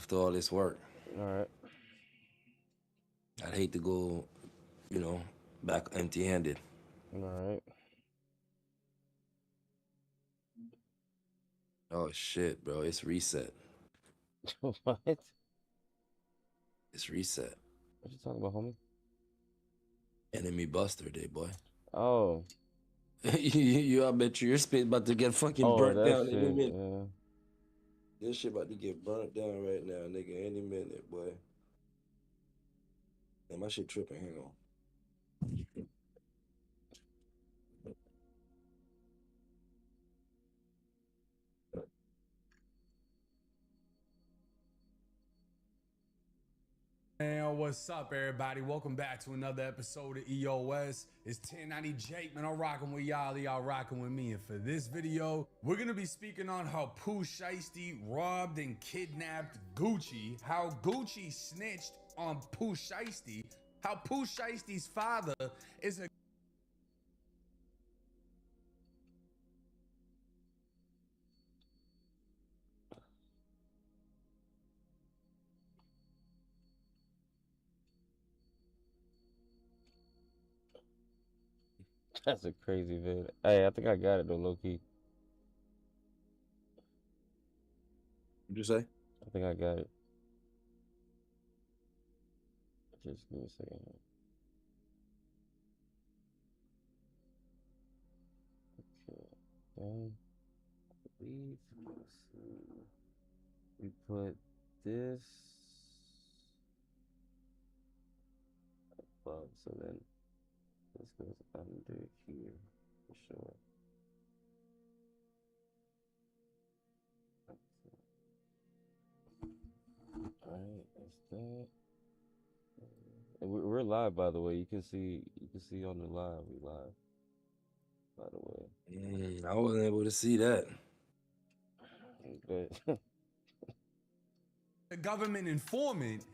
after all this work. All right. I'd hate to go, back empty-handed. All right. Oh shit, bro, it's reset. What? It's reset. What you talking about, homie? Enemy Buster Day, boy. Oh. I bet your spit about to get fucking Oh, burnt that down any shit. minute. Yeah. This shit about to get burnt down right now, nigga, any minute, boy. Damn, my shit tripping. Hang on. Man, what's up, everybody? Welcome back to another episode of EOS. It's 1090 Jake, man. I'm rocking with y'all rocking with me. And for this video, we're gonna be speaking on how Pooh Shiesty robbed and kidnapped Gucci, how Gucci snitched on Pooh Shiesty, how Pooh Shiesty's father is a That's a crazy vid. Hey, I think I got it though, low key. What'd you say? I think I got it. Just give me a second. Okay. Done. Leave. We put this above, so then this goes under here for sure. Alright, that's that. And we're live, by the way. You can see on the live. We live, by the way. I wasn't able to see that. But the government informant.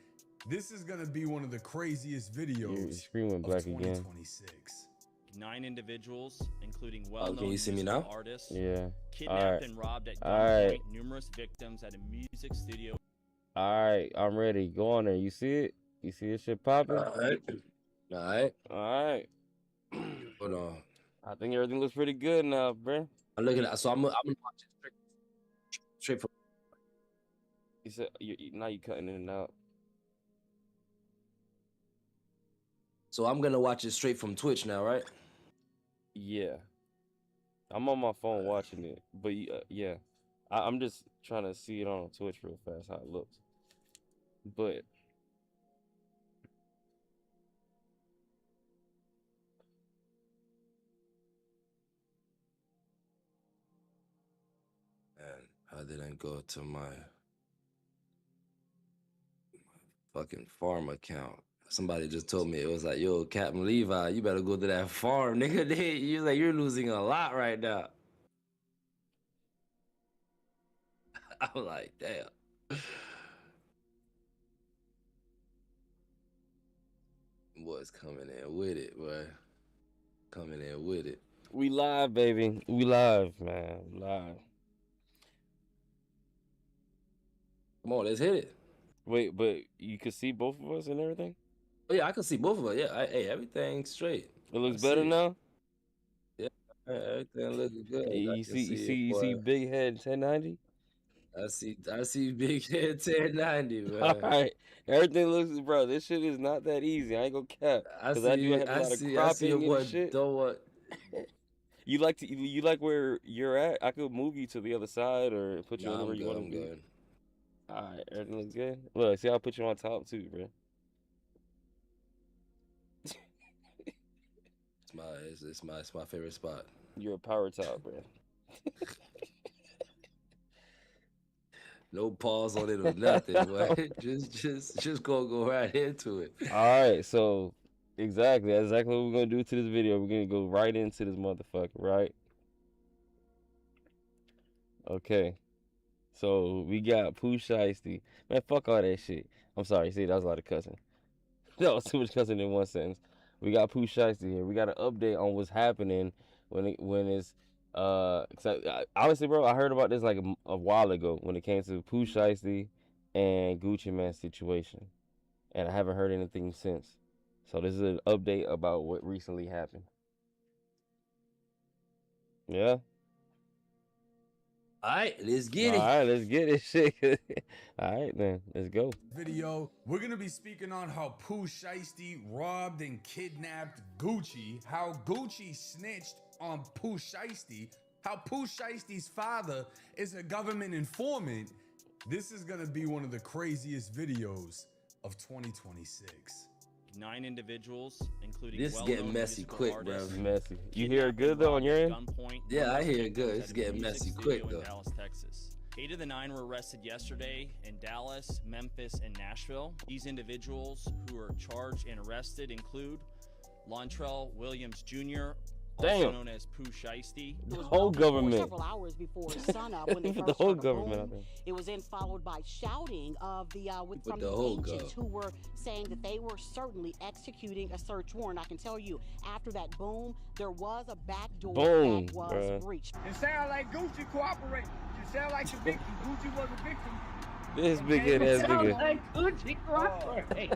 This is gonna be one of the craziest videos your screen went of black again. 2026. 9 individuals, including Can well-known you see me musical now? artists, Yeah. kidnapped and robbed at gunpoint numerous victims at a music studio. Alright, I'm ready. Go on there. You see it? You see this shit popping? Alright. Alright. Hold on. I think everything looks pretty good now, bruh. I'm looking at. So I'm gonna watch it straight from. You said now you cutting in and out. So I'm gonna watch it straight from Twitch now, right? Yeah. I'm on my phone watching it, but yeah. I'm just trying to see it on Twitch real fast how it looks. But And I didn't go to my fucking farm account. Somebody just told me, it was like, yo, Captain Levi, you better go to that farm, nigga. You're like, you're losing a lot right now. I'm like, damn. Boy's coming in with it, boy. Coming in with it. we live, baby. We live, man. We live. Come on, let's hit it. Wait, but you could see both of us and everything? Oh, yeah, I can see both of us. Yeah, hey, everything's straight. It looks better now? Yeah, everything looks good. You see Big Head 1090? I see Big Head 1090, man. All right, everything looks, bro. This shit is not that easy. I ain't gonna cap. I do have a lot of cropping and shit. Don't what? You like where you're at? I could move you to the other side or put you anywhere you want to be. Good. All right, everything looks good. Look, see, I'll put you on top too, bro. It's my favorite spot. You're a power top, bro. No pause on it or nothing, boy. just go right into it. All right, so exactly what we're gonna do to this video. We're gonna go right into this motherfucker, right? Okay. So we got Pooh Shiesty. Man, fuck all that shit. I'm sorry, see, that was a lot of cussing. That was too much cussing in one sentence. We got Pooh Shiesty here. We got an update on what's happening when it's honestly, bro, I heard about this like a while ago when it came to Pooh Shiesty and Gucci Mane situation, and I haven't heard anything since. So this is an update about what recently happened. Yeah. All right, let's All get it. right, let's get this shit. All right, then, let's go. Video, we're gonna be speaking on how Pooh Shiesty robbed and kidnapped Gucci, how Gucci snitched on Pooh Shiesty, how Pooh Shiesty's father is a government informant. This is gonna be one of the craziest videos of 2026. 9 individuals, including This is well-known getting messy musical quick, artists, It's bro. messy. You kidnapped hear it and good though on robbed your at end? gunpoint Yeah, I hear it good. at It's a getting music messy studio quick, in though. Dallas, Texas. 8 of the 9 were arrested yesterday in Dallas, Memphis, and Nashville. These individuals who are charged and arrested include Lontrell Williams Jr., also Damn. known as Pooh Shiesty. The It was whole well before, government. several hours before sunup when they The first whole heard a government out boom. there. It was then followed by shouting of from the the whole agents gov. who were saying that they were certainly executing a search warrant. I can tell you, after that boom, there was a back door Boom, that was bruh. breached. It sound like Gucci cooperated. You sound like the victim. Gucci was a victim. This big head ass nigga. like Gucci cooperated.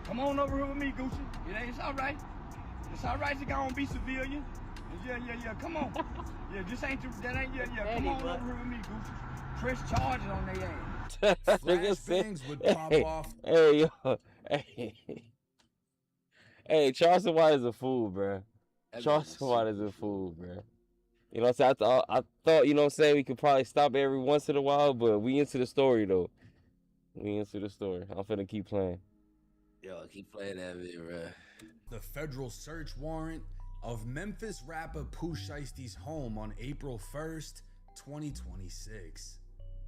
Come on over here with me, Gucci. It's all right. It's all right to go and be civilian. Yeah. Come on. Yeah, this ain't that ain't Come on over here with me, Gucci. Press charges on their ass. Nigga said- Flashbangs would pop hey, off. Hey, yo. Hey. Hey, Charleston White is a fool, bruh. Charleston White is a fool, bruh. You know what I'm saying? I thought, you know what I'm saying, we could probably stop every once in a while, but we into the story, though. We into the story. I'm finna keep playing. Yo, keep playing that video, bro. The federal search warrant of Memphis rapper Pooh Shiesty's home on April 1st, 2026.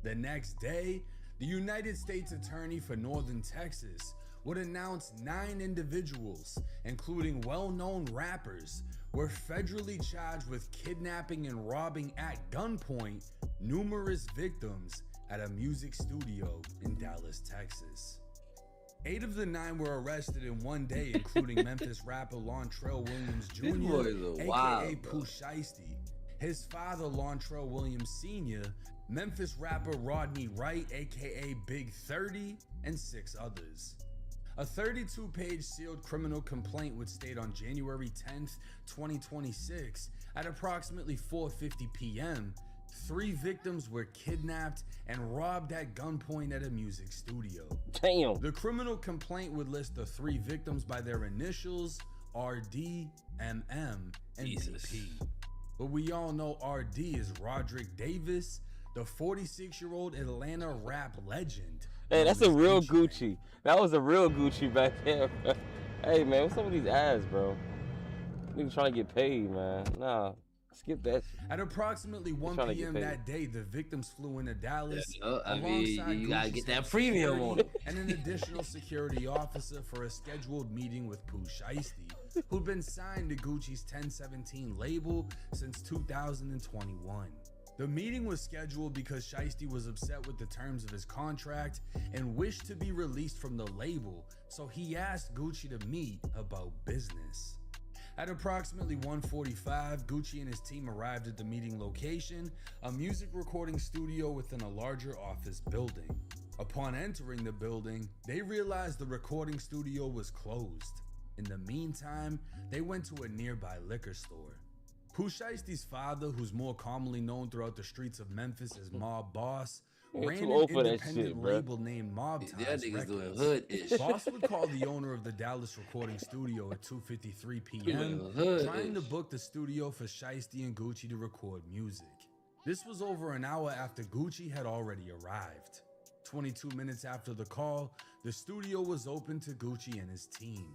The next day, the United States Attorney for Northern Texas would announce 9 individuals, including well-known rappers, were federally charged with kidnapping and robbing at gunpoint numerous victims at a music studio in Dallas, Texas. 8 of the 9 were arrested in one day, including Memphis rapper Lontrell Williams This boy is Jr., a aka wild, bro. Pooh Shiesty, his father Lontrell Williams Sr., Memphis rapper Rodney Wright, aka Big 30, and 6 others. A 32-page sealed criminal complaint would state on January 10th, 2026, at approximately 4:50 p.m., 3 victims were kidnapped and robbed at gunpoint at a music studio. Damn. The criminal complaint would list the 3 victims by their initials, RD, MM, and Jesus. BP. But we all know RD is Roderick Davis, the 46-year-old Atlanta rap legend. Hey, that's a known as real Mane. Gucci. That was a real Gucci back there, bro. Hey, man, what's up with these ads, bro? Niggas trying to get paid, man. Nah, skip that shit. At approximately 1 trying to get p.m. paid. that day, the victims flew into Dallas. Yeah, I mean, alongside you gotta Gucci's get that house premium on security it. and an additional security officer for a scheduled meeting with Pooh Shiesty, who'd been signed to Gucci's 1017 label since 2021. The meeting was scheduled because Shiesty was upset with the terms of his contract and wished to be released from the label, so he asked Gucci to meet about business. At approximately 1:45, Gucci and his team arrived at the meeting location, a music recording studio within a larger office building. Upon entering the building, they realized the recording studio was closed. In the meantime, they went to a nearby liquor store. Pooh Shiesty's father, who's more commonly known throughout the streets of Memphis as Mob Boss, You're ran too an old for that independent shit, bruh. label named Mob Y'all Ties niggas doing Records. hood-ish. Boss would call the owner of the Dallas recording studio at 2:53 p.m., Doing hood-ish. trying to book the studio for Shiesty and Gucci to record music. This was over an hour after Gucci had already arrived. 22 minutes after the call, the studio was open to Gucci and his team.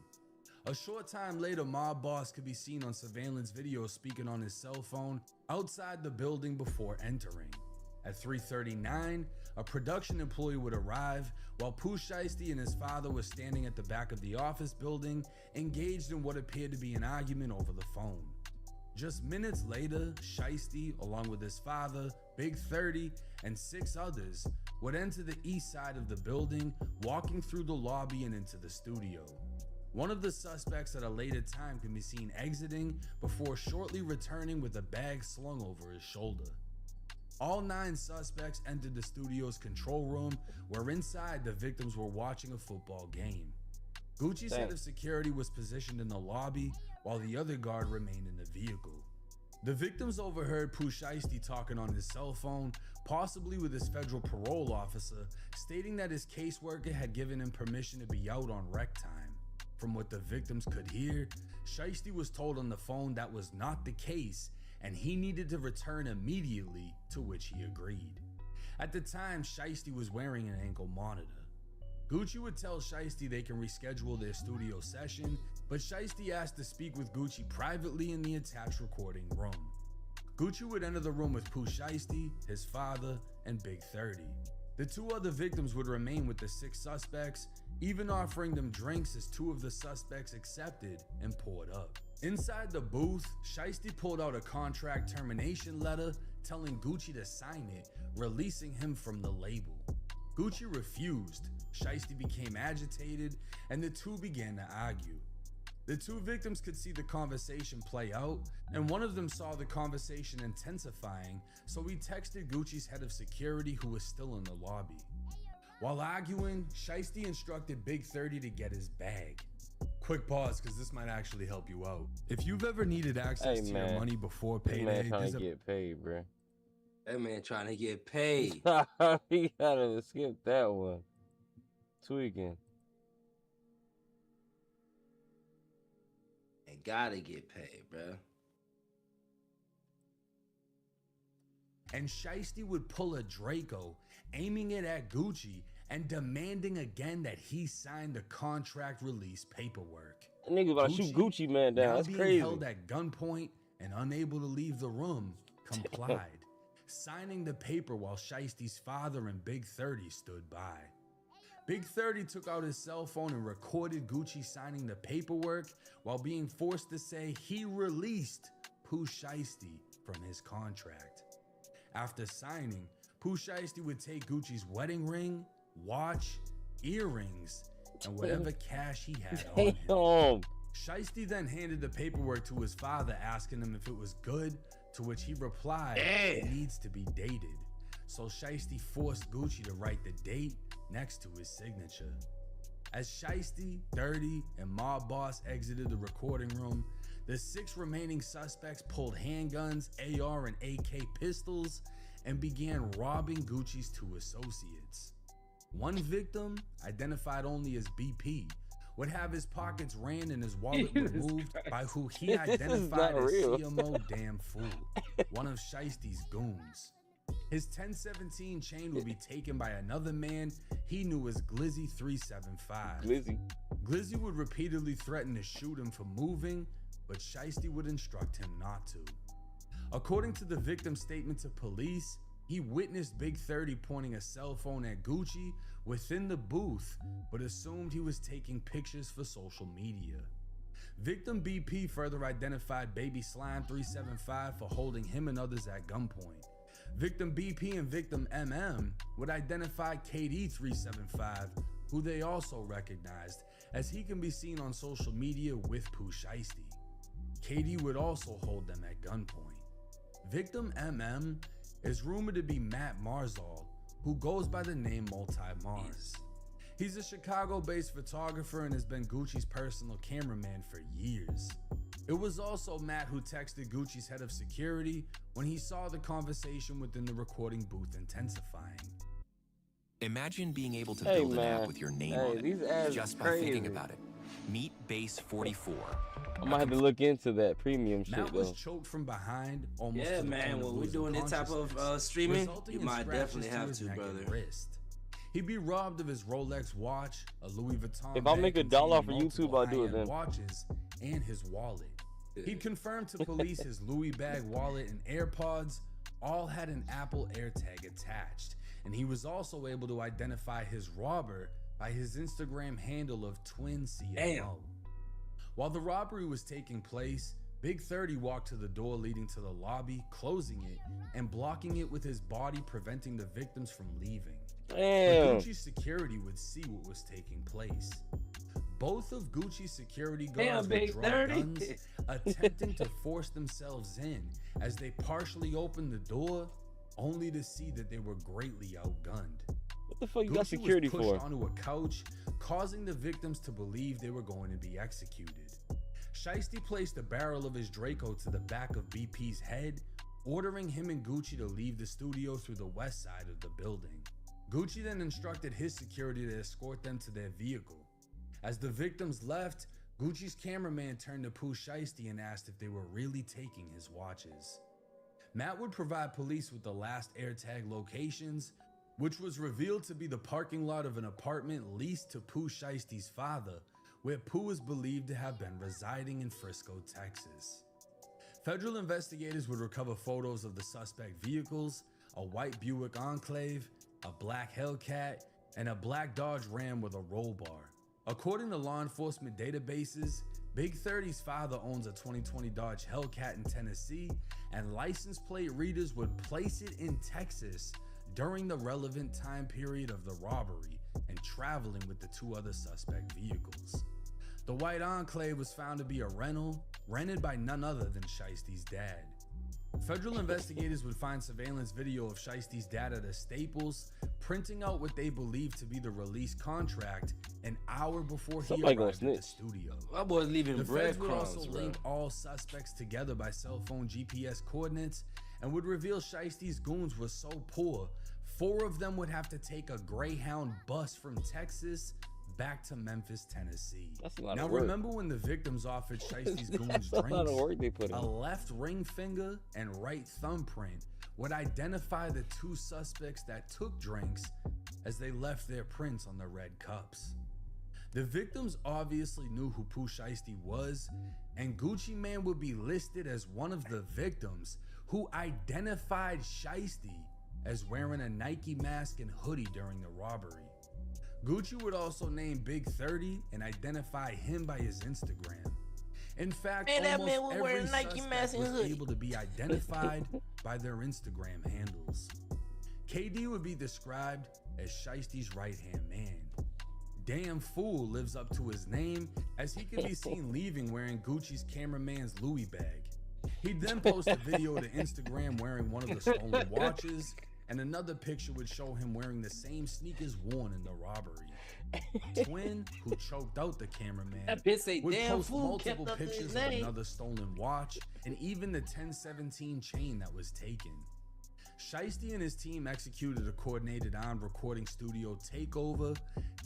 A short time later, Mob Boss could be seen on surveillance video speaking on his cell phone outside the building before entering. At 3:39, a production employee would arrive while Pooh Shiesty and his father were standing at the back of the office building, engaged in what appeared to be an argument over the phone. Just minutes later, Shiesty, along with his father, Big 30, and 6 others, would enter the east side of the building, walking through the lobby and into the studio. One of the suspects at a later time can be seen exiting before shortly returning with a bag slung over his shoulder. All 9 suspects entered the studio's control room, where inside the victims were watching a football game. Gucci's head of security was positioned in the lobby, while the other guard remained in the vehicle. The victims overheard Pooh Shiesty talking on his cell phone, possibly with his federal parole officer, stating that his caseworker had given him permission to be out on rec time. From what the victims could hear, Shiesty was told on the phone that was not the case, and he needed to return immediately, to which he agreed. At the time, Shiesty was wearing an ankle monitor. Gucci would tell Shiesty they can reschedule their studio session, but Shiesty asked to speak with Gucci privately in the attached recording room. Gucci would enter the room with Pooh Shiesty, his father, and Big 30. The 2 other victims would remain with the 6 suspects, even offering them drinks as 2 of the suspects accepted and poured up. Inside the booth, Shiesty pulled out a contract termination letter telling Gucci to sign it, releasing him from the label. Gucci refused, Shiesty became agitated, and the 2 began to argue. The 2 victims could see the conversation play out, and one of them saw the conversation intensifying, so he texted Gucci's head of security, who was still in the lobby. While arguing, Shiesty instructed Big 30 to get his bag. Quick pause, because this might actually help you out. If you've ever needed access to your money before payday, man trying to get paid, bro. That man trying to get paid. He gotta skip that one. Tweaking. And gotta get paid, bro. And Shiesty would pull a Draco, aiming it at Gucci and demanding again that he sign the contract release paperwork. That nigga about to shoot Gucci man down. That's crazy. Held at gunpoint and unable to leave the room, complied, signing the paper while Shiesty's father and Big 30 stood by. Big 30 took out his cell phone and recorded Gucci signing the paperwork while being forced to say he released Pooh Shiesty from his contract. After signing, Pooh Shiesty would take Gucci's wedding ring, watch, earrings, and whatever cash he had on him. Shiesty then handed the paperwork to his father, asking him if it was good, to which he replied, it needs to be dated. So Shiesty forced Gucci to write the date next to his signature. As Shiesty, 30, and Mob Boss exited the recording room, the 6 remaining suspects pulled handguns, AR, and AK pistols and began robbing Gucci's 2 associates. One victim, identified only as BP, would have his pockets ran and his wallet removed by who he identified as CMO Damn Fool, one of Shiesty's goons. His 1017 chain would be taken by another man he knew as Glizzy 375. Glizzy would repeatedly threaten to shoot him for moving, but Shiesty would instruct him not to. According to the victim's statement to police, he witnessed Big 30 pointing a cell phone at Gucci within the booth, but assumed he was taking pictures for social media. Victim BP further identified Baby Slime 375 for holding him and others at gunpoint. Victim BP and victim MM would identify KD 375, who they also recognized, as he can be seen on social media with Pooh Shiesty. KD would also hold them at gunpoint. Victim MM is rumored to be Matt Marzal, who goes by the name Multi-Mars. He's a Chicago-based photographer and has been Gucci's personal cameraman for years. It was also Matt who texted Gucci's head of security when he saw the conversation within the recording booth intensifying. Imagine being able to build an app with your name on it just by thinking about it. Meet Base 44. I might have to look into that premium shit Matt though. was choked from behind almost Yeah, to the man, point of when we're losing doing this type of streaming, resulting you in might scratches definitely to have his to, neck and brother. wrist. He'd be robbed of his Rolex watch, a Louis Vuitton If I bag make $1 containing for multiple YouTube, I'll do it high-end then. watches, and his wallet. He confirmed to police his Louis bag, wallet, and AirPods all had an Apple AirTag attached, and he was also able to identify his robber by his Instagram handle of Twin CMO. Damn. While the robbery was taking place, Big 30 walked to the door leading to the lobby, closing it and blocking it with his body, preventing the victims from leaving. Damn. But Gucci's security would see what was taking place. Both of Gucci's security guards would Big draw 30. guns, attempting to force themselves in as they partially opened the door, only to see that they were greatly outgunned. What the fuck you Gucci got security was pushed for? onto a couch, causing the victims to believe they were going to be executed. Shiesty placed the barrel of his Draco to the back of BP's head, ordering him and Gucci to leave the studio through the west side of the building. Gucci then instructed his security to escort them to their vehicle. As the victims left, Gucci's cameraman turned to Pooh Shiesty and asked if they were really taking his watches. Matt would provide police with the last AirTag locations, which was revealed to be the parking lot of an apartment leased to Pooh Shiesty's father, where Pooh is believed to have been residing in Frisco, Texas. Federal investigators would recover photos of the suspect vehicles, a white Buick Enclave, a black Hellcat, and a black Dodge Ram with a roll bar. According to law enforcement databases, Big 30's father owns a 2020 Dodge Hellcat in Tennessee, and license plate readers would place it in Texas during the relevant time period of the robbery and traveling with the two other suspect vehicles. The white Enclave was found to be a rental, rented by none other than Shiesty's dad. Federal investigators would find surveillance video of Shiesty's dad at a Staples, printing out what they believed to be the release contract an hour before he arrived at the studio. My boy's leaving The feds would breadcrumbs, also bro. link all suspects together by cell phone GPS coordinates and would reveal Shiesty's goons were so poor, 4 of them would have to take a Greyhound bus from Texas back to Memphis, Tennessee. That's a lot now of work. remember when the victims offered Shiesty's goons That's a lot of work they drinks? put in. A left ring finger and right thumbprint would identify the 2 suspects that took drinks as they left their prints on the red cups. The victims obviously knew who Pooh Shiesty was, and Gucci Mane would be listed as one of the victims who identified Shiesty as wearing a Nike mask and hoodie during the robbery. Gucci would also name Big 30 and identify him by his Instagram. In fact, almost every suspect was able to be identified by their Instagram handles. KD would be described as Shiesty's right-hand man. Damn Fool lives up to his name, as he could be seen leaving wearing Gucci's cameraman's Louis bag. He'd then post a video to Instagram wearing one of the stolen watches, and another picture would show him wearing the same sneakers worn in the robbery. Twin, who choked out the cameraman, That bitch say, would "Damn post fool, multiple kept up his pictures of name." another stolen watch and even the 1017 chain that was taken. Shiesty and his team executed a coordinated armed recording studio takeover,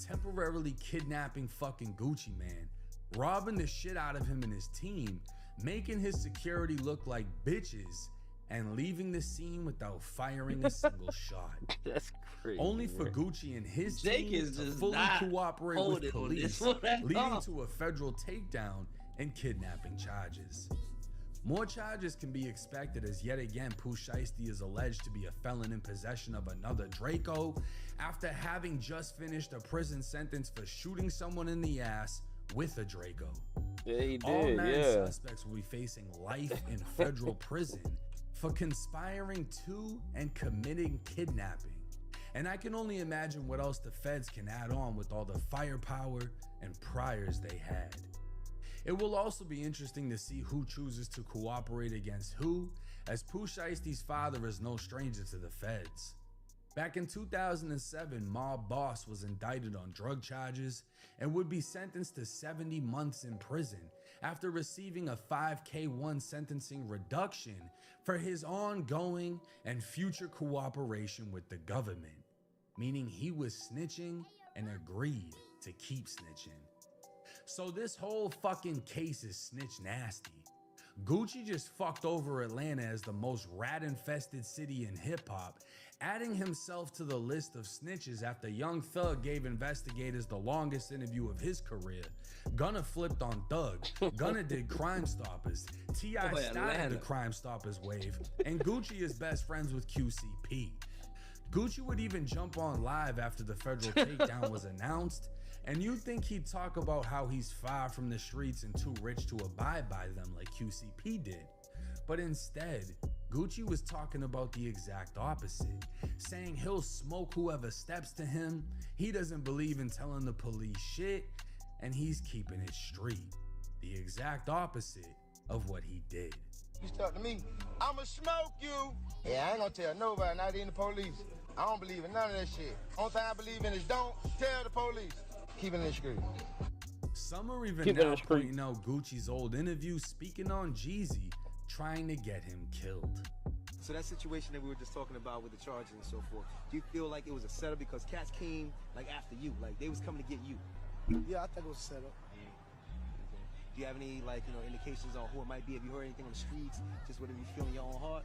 temporarily kidnapping fucking Gucci Mane, robbing the shit out of him and his team, making his security look like bitches, and leaving the scene without firing a single shot. That's crazy. Only for bro. Gucci and his Jake team is to just fully not cooperate holding with on this police, one at leading all. to a federal takedown and kidnapping charges. More charges can be expected as yet again Pooh Shiesty is alleged to be a felon in possession of another Draco after having just finished a prison sentence for shooting someone in the ass with a Draco. Yeah, he did. All 9 yeah. suspects will be facing life in federal prison for conspiring to and committing kidnapping. And I can only imagine what else the feds can add on with all the firepower and priors they had. It will also be interesting to see who chooses to cooperate against who, as Pooh Shiesty's father is no stranger to the feds. Back in 2007, Mob Boss was indicted on drug charges and would be sentenced to 70 months in prison after receiving a 5K1 sentencing reduction for his ongoing and future cooperation with the government, meaning he was snitching and agreed to keep snitching. So this whole fucking case is snitch nasty. Gucci just fucked over Atlanta as the most rat-infested city in hip-hop, adding himself to the list of snitches after Young Thug gave investigators the longest interview of his career. Gunna flipped on Thug, Gunna did Crime Stoppers, T.I. started the Crime Stoppers wave, and Gucci is best friends with QCP. Gucci would even jump on live after the federal takedown was announced, and you'd think he'd talk about how he's far from the streets and too rich to abide by them like QCP did. But instead, Gucci was talking about the exact opposite, saying he'll smoke whoever steps to him, he doesn't believe in telling the police shit, and he's keeping it street. The exact opposite of what he did. You stuck to me, I'ma smoke you. Yeah, I ain't gonna tell nobody, not even the police. I don't believe in none of that shit. Only thing I believe in is don't tell the police. Keep it in the street. Some are even now pointing out Gucci's old interview speaking on Jeezy, trying to get him killed. So that situation that we were just talking about with the charges and so forth, do you feel like it was a setup because cats came like after you, like they was coming to get you? Yeah, I think it was a setup. Do you have any indications on who it might be? Have you heard anything on the streets? Just whatever you feel in your own heart?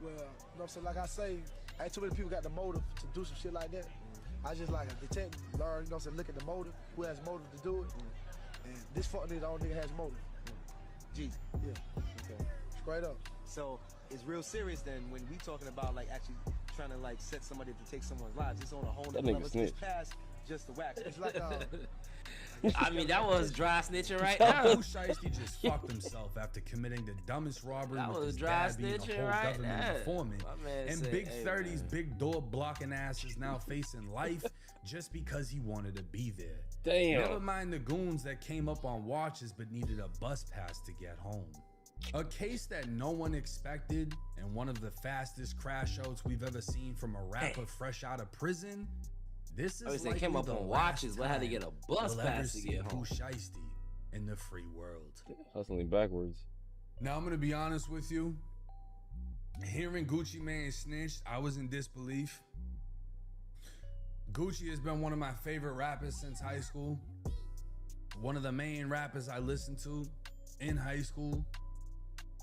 Well, you know what I'm saying? Like I say, ain't too many people got the motive to do some shit like that. I just like a detective, learn, you know what I'm saying, look at the motive, who has motive to do it. And this fuck nigga, the only nigga has motive. Jeez. Yeah. Okay. Straight up. So it's real serious then when we talking about like actually trying to like set somebody to take someone's lives. It's on a whole nother level. It's past just the wax. It's like I mean, that was dry snitching right now. Pooh Shiesty just fucked himself after committing the dumbest robbery with his dad being a whole government informant. And Big 30's big door blocking ass is now facing life just because he wanted to be there. Damn. Never mind the goons that came up on watches but needed a bus pass to get home. A case that no one expected and one of the fastest crash outs we've ever seen from a rapper fresh out of prison. This is they came up on watches, but had to get a bus pass to get home. Pooh Shiesty in the free world. Hustling backwards. Now I'm gonna be honest with you. Hearing Gucci Mane snitch, I was in disbelief. Gucci has been one of my favorite rappers since high school. One of the main rappers I listened to in high school.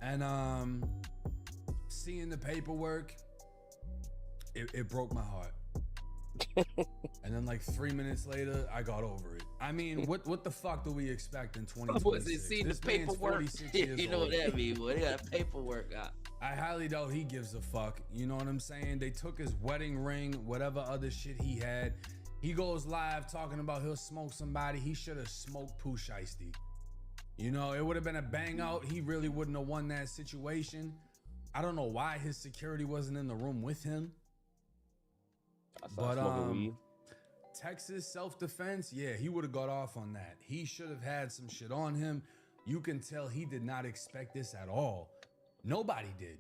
And seeing the paperwork, it broke my heart. And then like 3 minutes later, I got over it. I mean, what the fuck do we expect in 2026? Was it seeing the paperwork? You know what that mean, boy. They got paperwork out. I highly doubt he gives a fuck. You know what I'm saying? They took his wedding ring, whatever other shit he had. He goes live talking about he'll smoke somebody. He should have smoked Pooh Shiesty. You know, it would have been a bang out. He really wouldn't have won that situation. I don't know why his security wasn't in the room with him. But Texas self-defense, yeah, he would have got off on that. He should have had some shit on him. You can tell he did not expect this at all. Nobody did.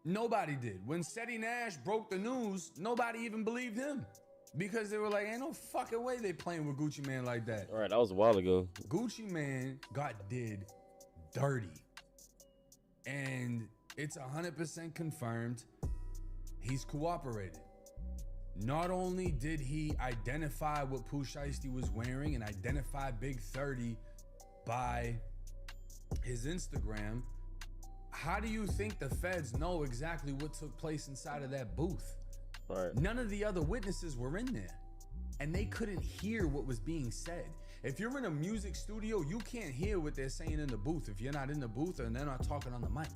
Nobody did. When Seti Nash broke the news, nobody even believed him. Because they were like, ain't no fucking way they playing with Gucci Mane like that. All right, that was a while ago. Gucci Mane got did dirty. And it's 100% confirmed he's cooperated. Not only did he identify what Pooh Shiesty was wearing and identify Big 30 by his Instagram, how do you think the feds know exactly what took place inside of that booth? Right. None of the other witnesses were in there and they couldn't hear what was being said. If you're in a music studio, you can't hear what they're saying in the booth if you're not in the booth and they're not talking on the mic.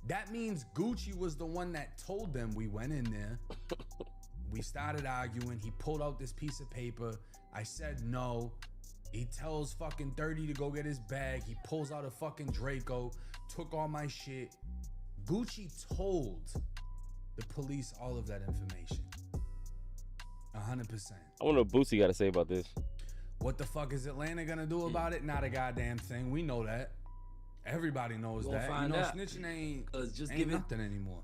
That means Gucci was the one that told them. We went in there. We started arguing. He pulled out this piece of paper. I said no. He tells fucking 30 to go get his bag. He pulls out a fucking Draco, took all my shit. Gucci told the police all of that information. 100%. I wonder what Boosie got to say about this. What the fuck is Atlanta gonna do about it? Not a goddamn thing. We know that. Everybody knows that. You know, snitching ain't nothing anymore.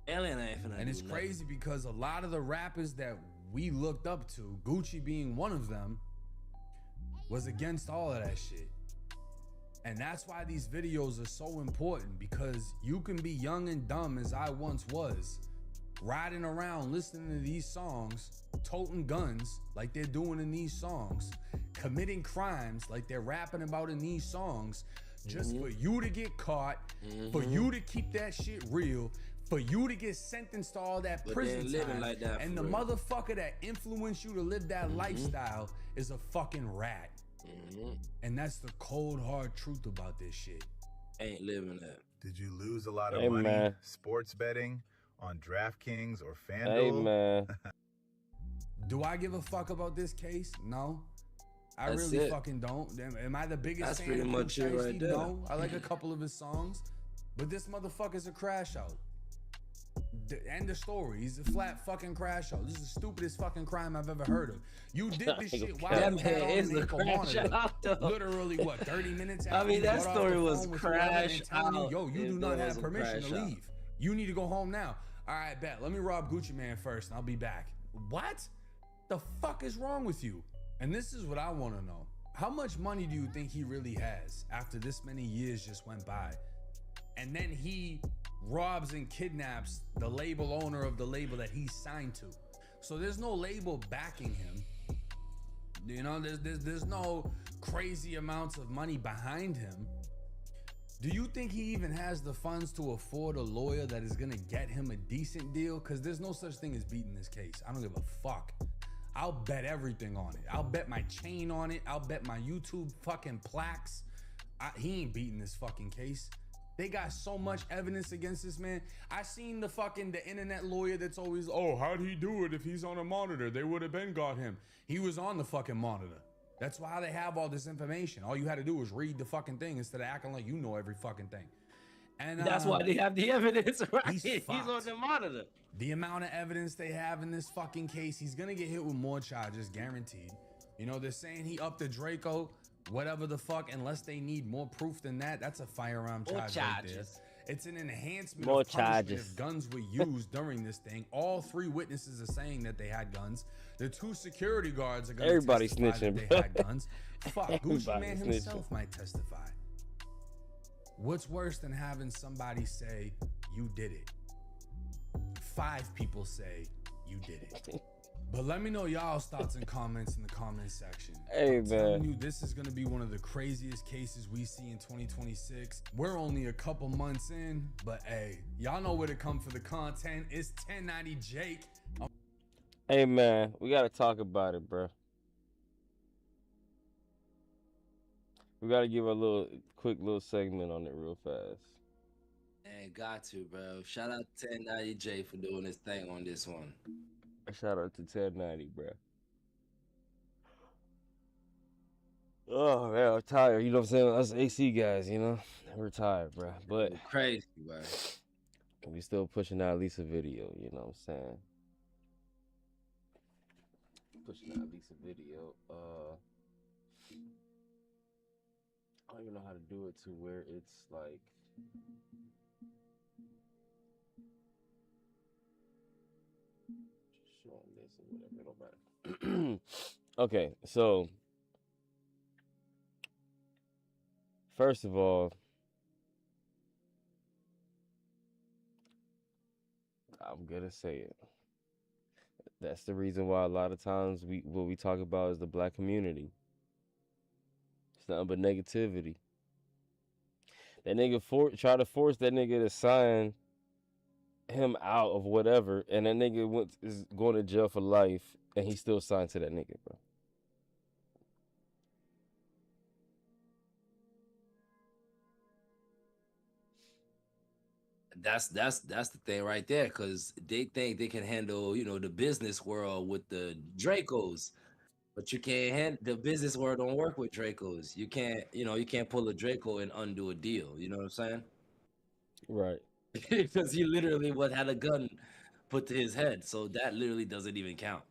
Atlanta ain't finna and it's crazy because a lot of the rappers that we looked up to, Gucci being one of them, was against all of that shit. And that's why these videos are so important, because you can be young and dumb as I once was, riding around listening to these songs, toting guns like they're doing in these songs, committing crimes like they're rapping about in these songs, just for you to get caught, for you to keep that shit real, for you to get sentenced to all that prison time. Like that, and the motherfucker that influenced you to live that lifestyle is a fucking rat. And that's the cold hard truth about this shit. Ain't living that. Did you lose a lot of money sports betting on DraftKings or FanDuel? Hey, man. Do I give a fuck about this case? No. I really fucking don't. Am I the biggest That's fan pretty of much it right there. No. I like a couple of his songs, but this motherfucker's a crash out. End of story. He's a flat fucking crash out. This is the stupidest fucking crime I've ever heard of. You did this shit while you had on an ankle monitor. Literally, what, 30 minutes after I mean, that story was crash out. Yo, you do not have permission to leave. You need to go home now. All right, bet. Let me rob Gucci Man first, and I'll be back. What? The fuck is wrong with you? And this is what I want to know. How much money do you think he really has after this many years just went by? And then he robs and kidnaps the label owner of the label that he's signed to. So there's no label backing him. You know, there's no crazy amounts of money behind him. Do you think he even has the funds to afford a lawyer that is gonna get him a decent deal? Because there's no such thing as beating this case. I don't give a fuck. I'll bet everything on it. I'll bet my chain on it. I'll bet my YouTube fucking plaques. He ain't beating this fucking case. They got so much evidence against this man. I seen the internet lawyer that's always, oh, how'd he do it if he's on a monitor? They would have been got him. He was on the fucking monitor. That's why they have all this information. All you had to do was read the fucking thing instead of acting like you know every fucking thing. And that's why they have the evidence, right? He's on the monitor. The amount of evidence they have in this fucking case, he's gonna get hit with more charges, guaranteed. You know, they're saying he upped the Draco, whatever the fuck, unless they need more proof than that. That's a firearm charge right there. It's an enhancement of punishment if guns were used during this thing. All 3 witnesses are saying that they had guns. The 2 security guards are going to testify that they had guns. Fuck, Gucci Man himself might testify. What's worse than having somebody say, you did it? 5 people say, you did it. But let me know y'all's thoughts and comments in the comment section. Hey, I'm telling you, this is going to be one of the craziest cases we see in 2026. We're only a couple months in, but hey, y'all know where to come for the content. It's 1090 Jake. Hey, man, we got to talk about it, bro. We got to give a quick little segment on it real fast. Man, got to, bro. Shout out to 1090 J for doing his thing on this one. Shout out to 1090, bro. Oh, man, I'm tired. You know what I'm saying? Us AC guys, you know? We're tired, bro. But crazy, bro. We still pushing out at least a video, you know what I'm saying? Pushing out at least a video. I don't even know how to do it to where it's like... showing this or whatever, it don't matter. Okay, so first of all, I'm gonna say it. That's the reason why a lot of times what we talk about is the black community. It's nothing but negativity. That nigga try to force that nigga to sign him out of whatever, and that nigga is going to jail for life, and he still signed to that nigga, bro. That's the thing right there, because they think they can handle, you know, the business world with the Dracos, but you can't handle the business world. Don't work with Dracos. You can't pull a Draco and undo a deal. You know what I'm saying? Right. Because he literally had a gun put to his head, so that literally doesn't even count.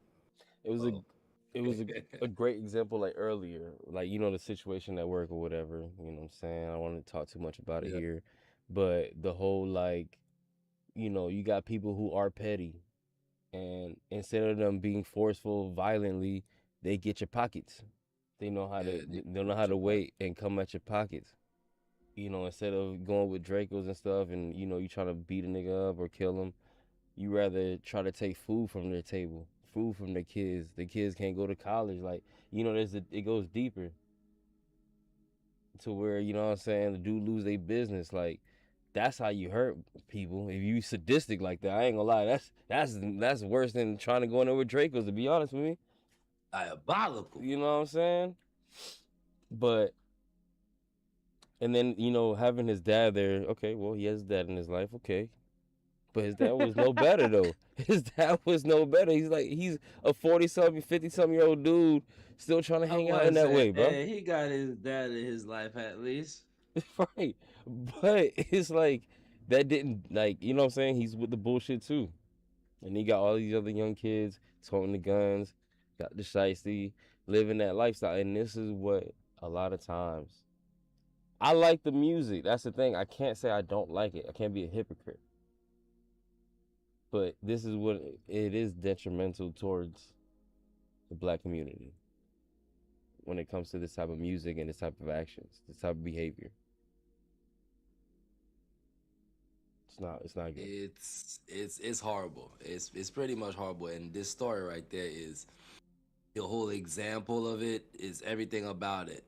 It was a great example, like earlier, like, you know, the situation at work or whatever. You know what I'm saying? I don't want to talk too much about it here, but the whole, like, you know, you got people who are petty, and instead of them being forceful violently, they get your pockets. They know how to wait and come at your pockets. You know, instead of going with Dracos and stuff, and, you know, you trying to beat a nigga up or kill him, you rather try to take food from their table, food from their kids. The kids can't go to college. Like, you know, it goes deeper to where, you know what I'm saying, the dude lose their business. Like, that's how you hurt people. If you sadistic like that, I ain't gonna lie, that's worse than trying to go in there with Dracos, to be honest with me. Diabolical. You know what I'm saying? But and then, you know, having his dad there, okay, well, he has a dad in his life, okay. But his dad was no better, though. His dad was no better. He's a 40-something, 50-something-year-old dude still trying to hang out in that way, bro. Hey, he got his dad in his life at least. Right. But it's like, that didn't, like, you know what I'm saying? He's with the bullshit too. And he got all these other young kids toting the guns, got the shiesty, living that lifestyle. And this is what a lot of times, I like the music. That's the thing. I can't say I don't like it. I can't be a hypocrite. But this is what it is, detrimental towards the black community when it comes to this type of music and this type of actions, this type of behavior. It's not good. It's horrible. It's pretty much horrible. And this story right there is the whole example of it, is everything about it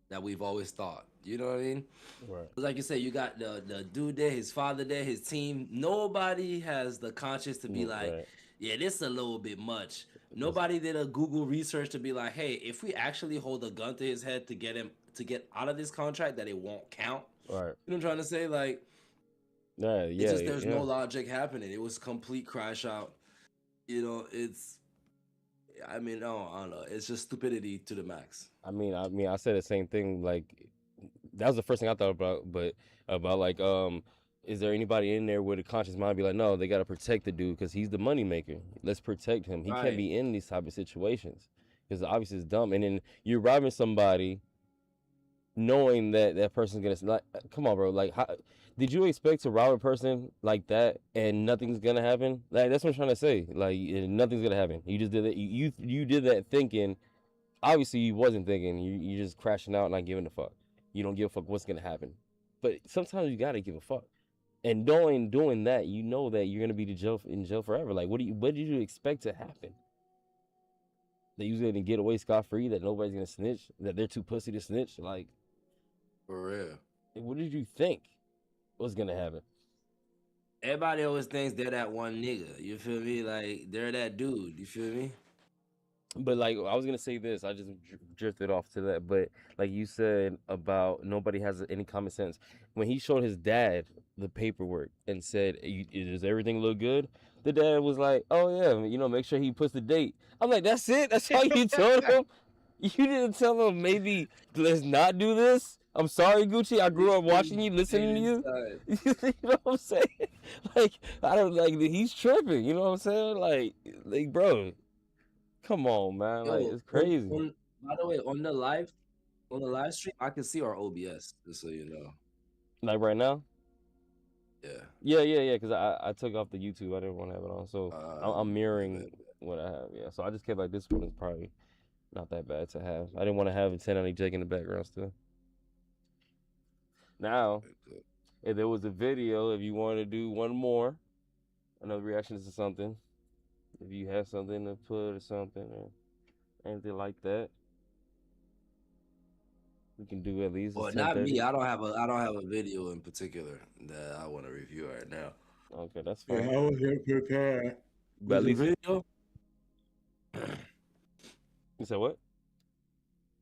that we've always thought. You know what I mean? Right. Like you said, you got the dude there, his father there, his team. Nobody has the conscience to be like, right. Yeah, this is a little bit much. Nobody did a Google research to be like, hey, if we actually hold a gun to his head to get him to get out of this contract, that it won't count. Right. You know what I'm trying to say? Like, there's no logic happening. It was complete crash out. You know, I don't know. It's just stupidity to the max. I mean, I said the same thing. Like, that was the first thing I thought about. But about like, is there anybody in there with a conscious mind be like, no, they got to protect the dude because he's the money maker. Let's protect him. He can't be in these type of situations because obviously it's dumb. And then you're robbing somebody knowing that that person's gonna, like, come on, bro. Like, how did you expect to rob a person like that and nothing's gonna happen? Like, that's what I'm trying to say. Like, nothing's gonna happen. You just did that. You did that thinking. Obviously, you wasn't thinking. You just crashing out, not giving a fuck. You don't give a fuck what's gonna happen. But sometimes you gotta give a fuck. And doing that, you know that you're gonna be in jail forever. Like, what did you expect to happen? That you was gonna get away scot-free? That nobody's gonna snitch? That they're too pussy to snitch? Like, for real. What did you think was gonna happen? Everybody always thinks they're that one nigga. You feel me? Like, they're that dude. You feel me? But like, I was gonna say this, I just drifted off to that. But like you said about nobody has any common sense. When he showed his dad the paperwork and said, "Does everything look good?" The dad was like, "Oh yeah, make sure he puts the date." I'm like, "That's it? That's all you told him? You didn't tell him maybe let's not do this?" I'm sorry, Gucci. I grew up watching you, listening to you. You know what I'm saying? Like, I don't like. He's tripping. You know what I'm saying? Like, bro. Come on, man. Like, it's crazy. By the way, on the live stream, I can see our OBS, just so you know. Like right now? Yeah. Yeah. Because I took off the YouTube. I didn't want to have it on, so I'm mirroring what I have. Yeah. So I just kept like, this one is probably not that bad to have. I didn't want to have a 1090 Jake in the background still. Now, if there was a video, if you wanted to do one more, another reaction to something. If you have something to put or something or anything like that, we can do at least. Well, not me. I don't have a video in particular that I want to review right now. Okay, that's fine. I was prepared. But at least video. You said what?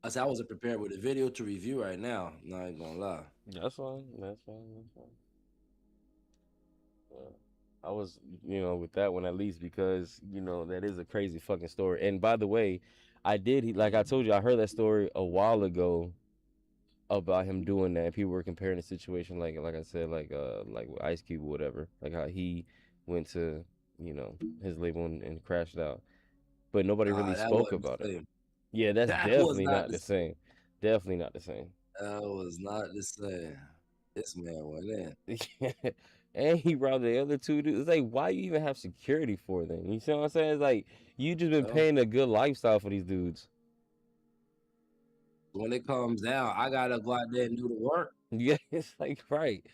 I said I wasn't prepared with a video to review right now. Not even gonna lie. That's fine. Yeah. I was, with that one at least because, that is a crazy fucking story. And by the way, like I told you, I heard that story a while ago about him doing that. People were comparing the situation, like I said, like with Ice Cube or whatever, like how he went to, his label and crashed out. But nobody really spoke about it. Yeah, that's definitely not the same. Definitely not the same. That was not the same. This man went in. And he robbed the other two dudes. It's like, why you even have security for them? You see what I'm saying? It's like, you just been paying a good lifestyle for these dudes. When it comes down, I gotta go out there and do the work. Yeah, it's like, right.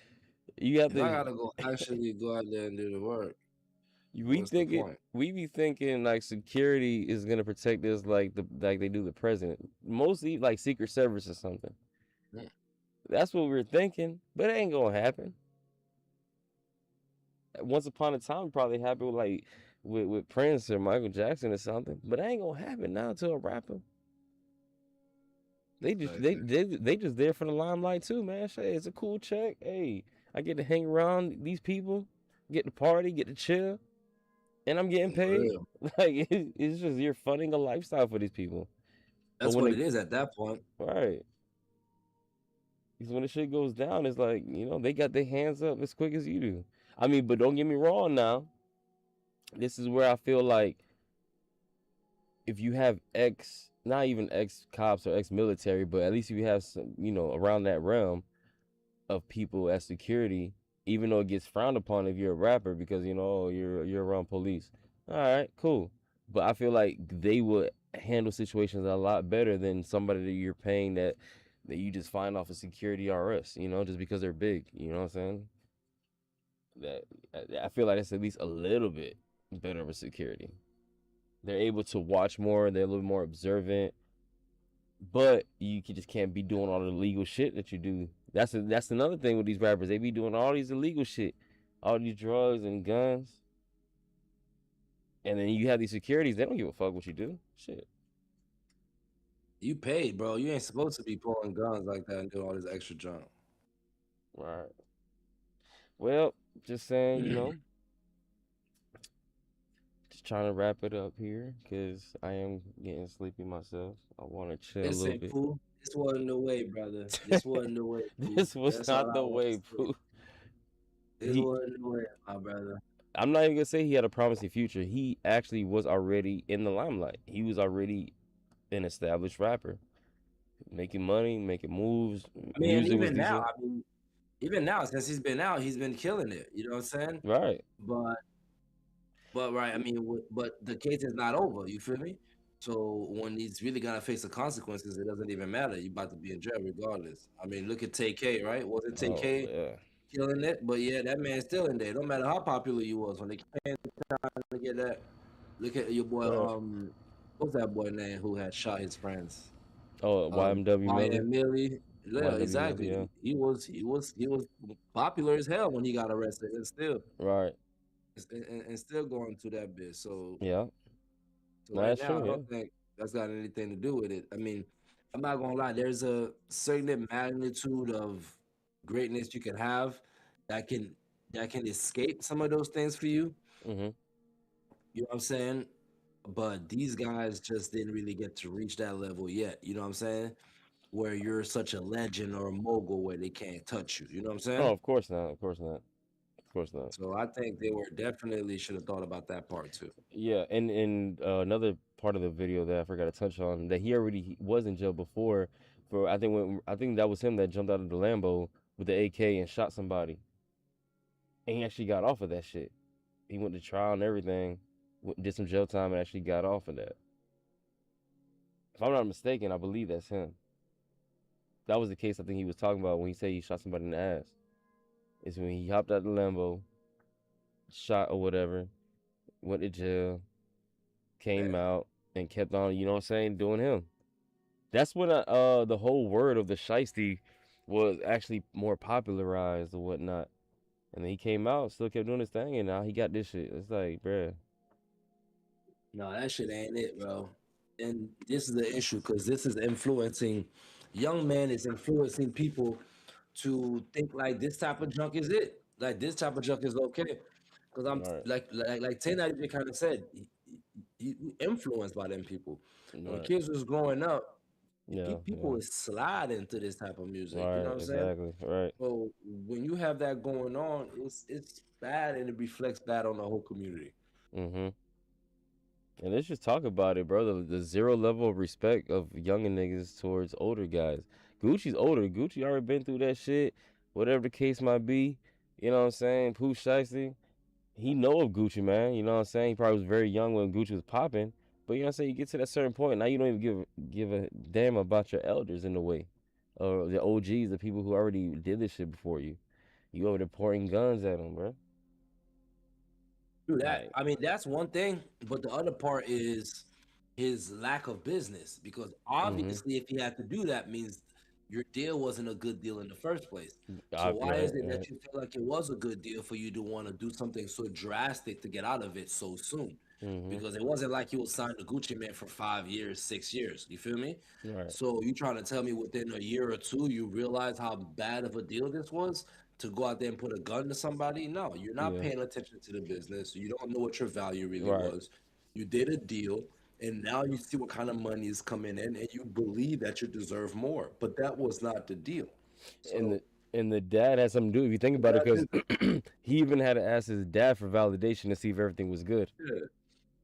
You have to. I gotta actually go out there and do the work. We be thinking like security is gonna protect us like they do the president. Mostly like Secret Service or something. Yeah. That's what we're thinking, but it ain't gonna happen. Once upon a time, it probably happened with Prince or Michael Jackson or something, but it ain't gonna happen now to a rapper. They just there for the limelight too, man. Hey, it's a cool check. Hey, I get to hang around these people, get to party, get to chill, and I'm getting paid. Like it's just you're funding a lifestyle for these people. That's what it is at that point, right? Because when the shit goes down, it's like, you know, they got their hands up as quick as you do. I mean, but don't get me wrong now. This is where I feel like if you have not even ex-cops or ex-military, but at least if you have some, you know, around that realm of people as security, even though it gets frowned upon if you're a rapper because, you know, you're around police. All right, cool. But I feel like they would handle situations a lot better than somebody that you're paying that you just find off a security RS, you know, just because they're big. You know what I'm saying? That I feel like it's at least a little bit better of a security. They're able to watch more. They're a little more observant. But you just can't be doing all the illegal shit that you do. That's another thing with these rappers. They be doing all these illegal shit, all these drugs and guns. And then you have these securities. They don't give a fuck what you do. Shit. You paid, bro. You ain't supposed to be pulling guns like that and doing all this extra junk. Right. Well, just saying, you know. Just trying to wrap it up here because I am getting sleepy myself. I want to chill a little bit. Pooh, this wasn't the way, brother. This wasn't the way. Pooh. This was not the way, Pooh. This wasn't the way, my brother. I'm not even gonna say he had a promising future. He actually was already in the limelight. He was already an established rapper, making money, making moves. I mean, even now, since he's been out, he's been killing it. You know what I'm saying? Right. But right. I mean, but the case is not over. You feel me? So when he's really gonna face the consequences, it doesn't even matter. You're about to be in jail regardless. I mean, look at TK, right? Wasn't TK killing it? But yeah, that man's still in there. No matter how popular you was, when they came time to get that. Look at your boy. What's that boy name who had shot his friends? Oh, YNW Millie. Yeah, exactly. Yeah. He was popular as hell when he got arrested, and still and still going through that bit. So yeah, so right now, I don't think that's got anything to do with it. I mean, I'm not gonna lie. There's a certain magnitude of greatness you can have that can escape some of those things for you. Mm-hmm. You know what I'm saying? But these guys just didn't really get to reach that level yet. You know what I'm saying? Where you're such a legend or a mogul where they can't touch you. You know what I'm saying? Oh, of course not. Of course not. Of course not. So I think they were definitely should have thought about that part too. Yeah, and another part of the video that I forgot to touch on, that he already was in jail before for I think that was him that jumped out of the Lambo with the AK and shot somebody. And he actually got off of that shit. He went to trial and everything, did some jail time and actually got off of that. If I'm not mistaken, I believe that's him. That was the case I think he was talking about when he said he shot somebody in the ass. It's when he hopped out the Lambo, shot or whatever, went to jail, came out, and kept on, you know what I'm saying, doing him. That's when the whole word of the shiesty was actually more popularized or whatnot. And then he came out, still kept doing his thing, and now he got this shit. It's like, bruh. No, that shit ain't it, bro. And this is the issue, because this is influencing, young man is influencing people to think like this type of junk is it. Like this type of junk is okay. Because I'm like 1090 kind of said, he influenced by them people. When kids was growing up, people would slide into this type of music. You know what I'm saying? Exactly. Right. So when you have that going on, it's bad and it reflects bad on the whole community. Mm-hmm. And let's just talk about it, bro. The zero level of respect of younger niggas towards older guys. Gucci's older. Gucci already been through that shit. Whatever the case might be. You know what I'm saying? Pooh Shiesty, he know of Gucci, man. You know what I'm saying? He probably was very young when Gucci was popping. But you know what I'm saying? You get to that certain point, now you don't even give a damn about your elders in a way. Or the OGs, the people who already did this shit before you. You over there pouring guns at them, bro. Dude, I mean, that's one thing. But the other part is his lack of business. Because obviously, if he had to do that, means your deal wasn't a good deal in the first place. So why is it that you feel like it was a good deal for you to want to do something so drastic to get out of it so soon? Because it wasn't like you was signed to Gucci Mane for 5 years, 6 years. You feel me? Right. So you trying to tell me within a year or two you realize how bad of a deal this was to go out there and put a gun to somebody? No, you're not paying attention to the business. You don't know what your value really was. You did a deal, and now you see what kind of money is coming in, and you believe that you deserve more. But that was not the deal. So, and the dad had something to do if you think about it, because he even had to ask his dad for validation to see if everything was good. yeah.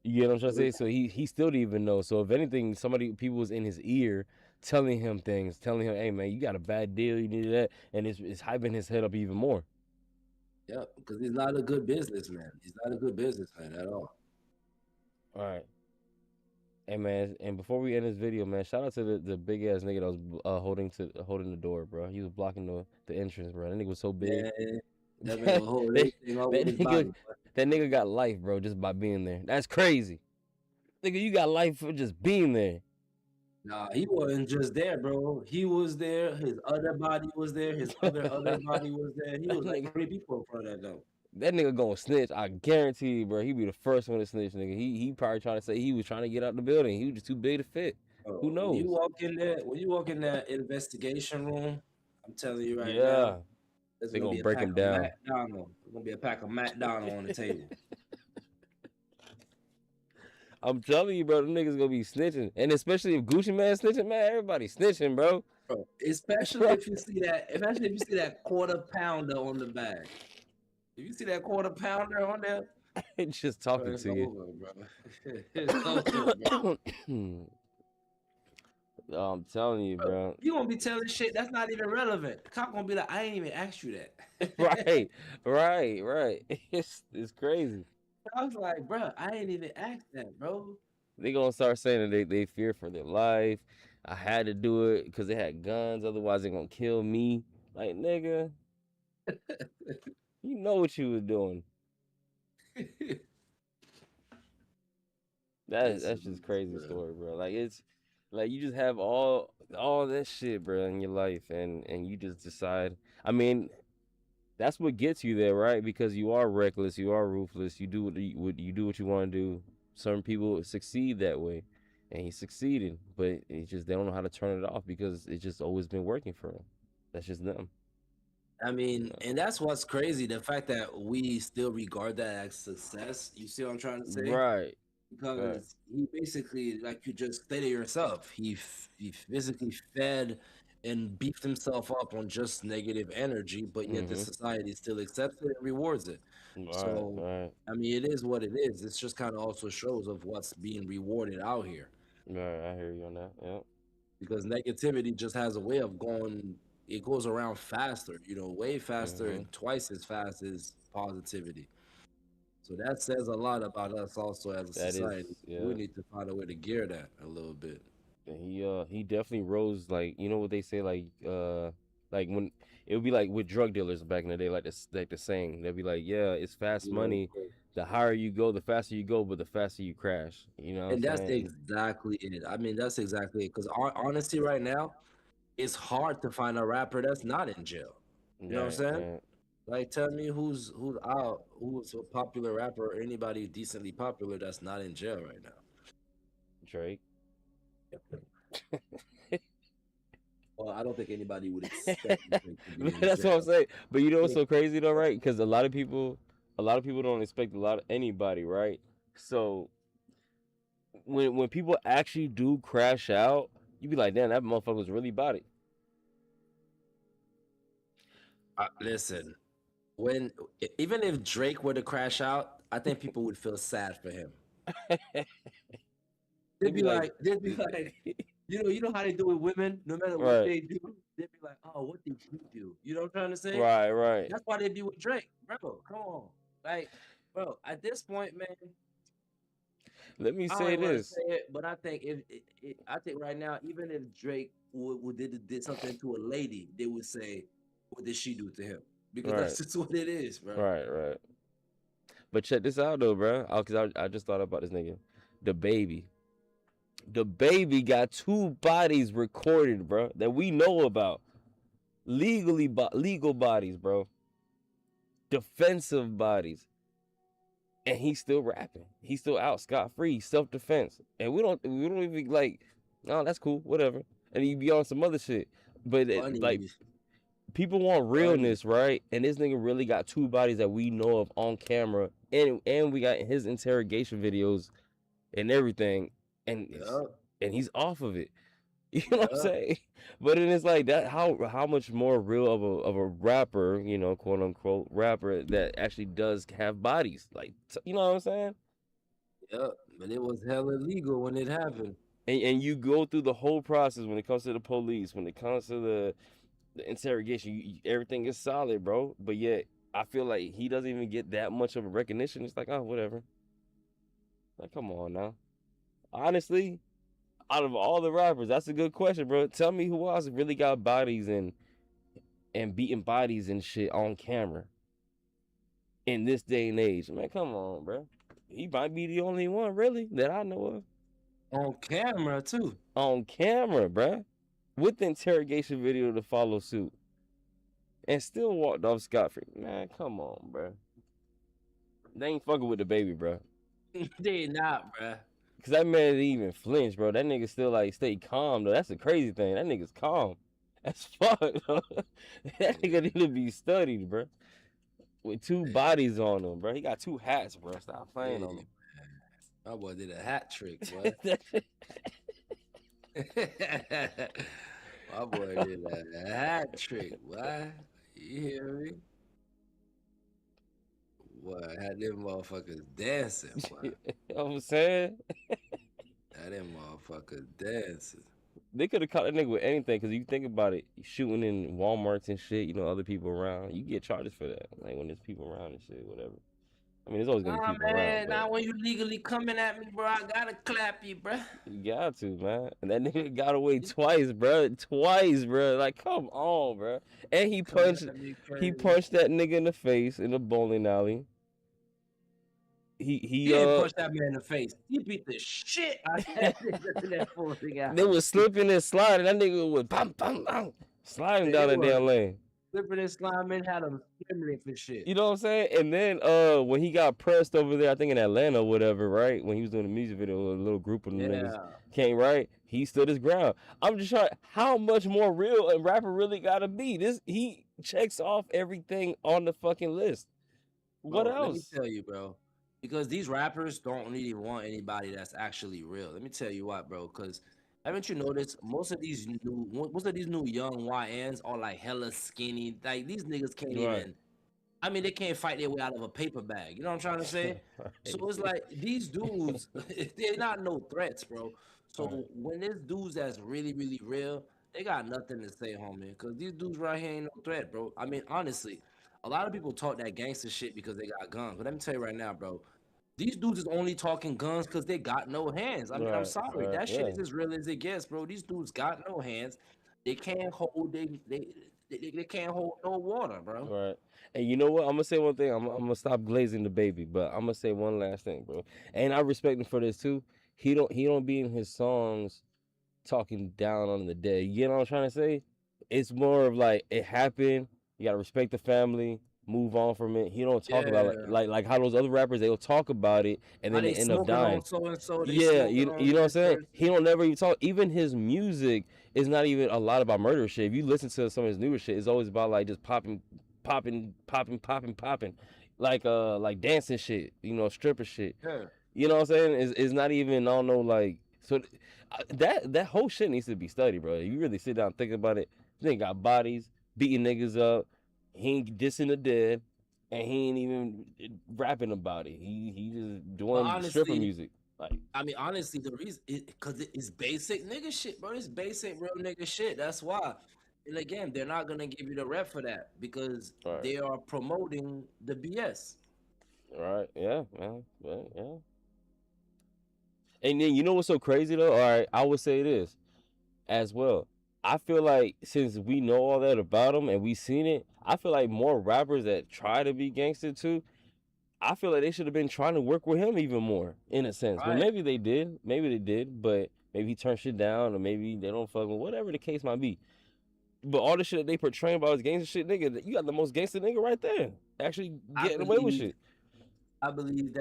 You get what I'm trying to say? So he still didn't even know. So if anything, people was in his ear telling him things, telling him, "Hey man, you got a bad deal, you need that," and it's hyping his head up even more. Yeah, because he's not a good businessman. He's not a good businessman at all. All right. Hey man, and before we end this video, man, shout out to the big ass nigga that was holding the door, bro. He was blocking the entrance, bro. That nigga was so big. Yeah, that nigga got life, bro, just by being there. That's crazy. Nigga, you got life for just being there. Nah, he wasn't just there, bro. He was there. His other body was there. His other body was there. He was like 3 people in front of that though. That nigga gonna snitch. I guarantee you, bro. He be the first one to snitch, nigga. He probably trying to say he was trying to get out the building. He was just too big to fit. Who knows? When you walk in that investigation room, I'm telling you right now, they're gonna break him down. There's gonna be a pack of McDonald's on the table. I'm telling you, bro, them niggas gonna be snitching, and especially if Gucci Mane snitching, man, everybody snitching, bro. Especially if you see that quarter pounder on the bag. If you see that quarter pounder on there, it's just talking to you. It's over, bro. I'm telling you, bro. You gonna be telling shit that's not even relevant. The cop gonna be like, I ain't even asked you that. right. It's crazy. I was like, bro, I ain't even asked that, bro. They gonna start saying that they fear for their life. I had to do it because they had guns, otherwise they're gonna kill me. Like, nigga, you know what you was doing. That's just crazy story, bro. Like, it's like you just have all that shit, bro, in your life, and you just decide. I mean, that's what gets you there, right? Because you are reckless, you are ruthless, you do what you want to do. Certain people succeed that way, and he succeeded, but it's just they don't know how to turn it off because it's just always been working for them. That's just them. I mean, and that's what's crazy, the fact that we still regard that as success. You see what I'm trying to say? Right. Because he basically, like you just stated yourself, he physically fed and beefed himself up on just negative energy, but yet the society still accepts it and rewards it. I mean, it is what it is. This just kind of also shows of what's being rewarded out here. Right, I hear you on that. Yeah. Because negativity just has a way of going. It goes around faster, way faster and twice as fast as positivity. So that says a lot about us also as a society. We need to find a way to gear that a little bit. He definitely rose, like, you know what they say, like when it would be like with drug dealers back in the day, like the saying, they'd be like, yeah, it's fast money. The higher you go, the faster you go, but the faster you crash. You know, and that's exactly it. I mean, that's exactly it. Because honestly, right now, it's hard to find a rapper that's not in jail. You know what I'm saying? Yeah. Like, tell me who's a popular rapper or anybody decently popular that's not in jail right now. Drake. Well, I don't think anybody would expect. That's what I'm saying. But you know what's so crazy though, right? Because a lot of people don't expect anybody, right? So when people actually do crash out, you be like, damn, that motherfucker was really about it. Listen, even if Drake were to crash out, I think people would feel sad for him. They'd be like, you know how they do with women. No matter what they do, they'd be like, oh, what did you do? You know what I'm trying to say? Right. That's why they be with Drake, bro. Come on, like, bro. At this point, man. Let me say this, but I think I think right now, even if Drake did something to a lady, they would say, what did she do to him? Because that's just what it is, bro. Right. But check this out though, bro. Because I just thought about this nigga, DaBaby. DaBaby got 2 bodies recorded, bro, that we know about. Legal bodies, bro. Defensive bodies. And he's still rapping. He's still out scot-free, self-defense. And we don't even like, oh, that's cool, whatever. And he be on some other shit. But like, people want realness, right? And this nigga really got 2 bodies that we know of on camera. And we got his interrogation videos and everything. And he's off of it. You know what I'm saying? But then it's like that. How much more real of a rapper, you know, quote unquote rapper that actually does have bodies, like you know what I'm saying? Yep, but it was hella illegal when it happened. And you go through the whole process when it comes to the police, when it comes to the interrogation, everything is solid, bro. But yet, I feel like he doesn't even get that much of a recognition. It's like, oh, whatever. Like, come on now. Honestly, out of all the rappers, that's a good question, bro. Tell me who else really got bodies and beating bodies and shit on camera in this day and age. Man, come on, bro. He might be the only one, really, that I know of. On camera, too. On camera, bro. With the interrogation video to follow suit. And still walked off scot-free. Man, come on, bro. They ain't fucking with the baby, bro. They not, bro. Because that man didn't even flinch, bro. That nigga still, like, stay calm, though. That's the crazy thing. That nigga's calm. That's fuck, bro. That nigga need to be studied, bro. With 2 bodies on him, bro. He got 2 hats, bro. Stop playing on him. My boy did a hat trick, boy. My boy did a hat trick, boy. You hear me? Boy, had them motherfuckers dancing, boy. You know what I'm saying? Had them motherfuckers dancing. They could have caught that nigga with anything, because you think about it, shooting in Walmarts and shit, you know, other people around, you get charges for that. Like, when there's people around and shit, whatever. I mean, there's always gonna be people around. Now when you legally coming at me, bro, I gotta clap you, bro. You got to, man. And that nigga got away twice, bro. Twice, bro. Like, come on, bro. And he punched that nigga in the face in the bowling alley. He didn't punch that man in the face. He beat the shit out of that fool nigga. They was slipping and sliding. That nigga was bam, bam, bam, sliding down that damn lane. Slipping and sliding, had him screaming for shit. You know what I'm saying? And then when he got pressed over there, I think in Atlanta or whatever, right? When he was doing the music video, a little group of niggas came, right? He stood his ground. I'm just trying, how much more real a rapper really gotta be? He checks off everything on the fucking list. What else? Let me tell you, bro. Because these rappers don't really want anybody that's actually real. Let me tell you what, bro. Because haven't you noticed most of these new young YNs are like hella skinny? Like these niggas can't even. I mean, they can't fight their way out of a paper bag. You know what I'm trying to say? So it's like these dudes, they're not no threats, bro. So when there's dudes that's really, really real, they got nothing to say, homie. Because these dudes right here ain't no threat, bro. I mean, honestly. A lot of people talk that gangster shit because they got guns. But let me tell you right now, bro. These dudes is only talking guns because they got no hands. I mean, I'm sorry. That shit is as real as it gets, bro. These dudes got no hands. They can't hold they can't hold no water, bro. Right. And you know what? I'm gonna say one thing. I'm gonna stop glazing the baby, but I'm gonna say one last thing, bro. And I respect him for this too. He don't be in his songs talking down on the dead. You know what I'm trying to say? It's more of like it happened. You gotta respect the family, move on from it. He don't talk about it like how those other rappers, they'll talk about it and then they end up dying. You know what I'm saying? He don't never even talk. Even his music is not even a lot about murder shit. If you listen to some of his newer shit, it's always about like just popping, like dancing shit, you know, stripper shit. Yeah. You know what I'm saying? It's not even, I don't know, like, so that whole shit needs to be studied, bro. You really sit down and think about it. They got bodies, beating niggas up. He ain't dissing the dead, and he ain't even rapping about it. He just doing stripper music. Like, I mean, honestly, the reason because it's basic nigga shit, bro. It's basic real nigga shit. That's why. And again, they're not gonna give you the rep for that because they are promoting the BS. Right? Yeah, man. Yeah. And then you know what's so crazy though? All right, I would say this as well. I feel like since we know all that about him and we seen it, I feel like more rappers that try to be gangster too, I feel like they should have been trying to work with him even more in a sense. But maybe they did, but maybe he turned shit down or maybe they don't fuck with whatever the case might be. But all the shit that they portraying about his gangster shit, nigga, you got the most gangster nigga right there, actually getting away with shit. I believe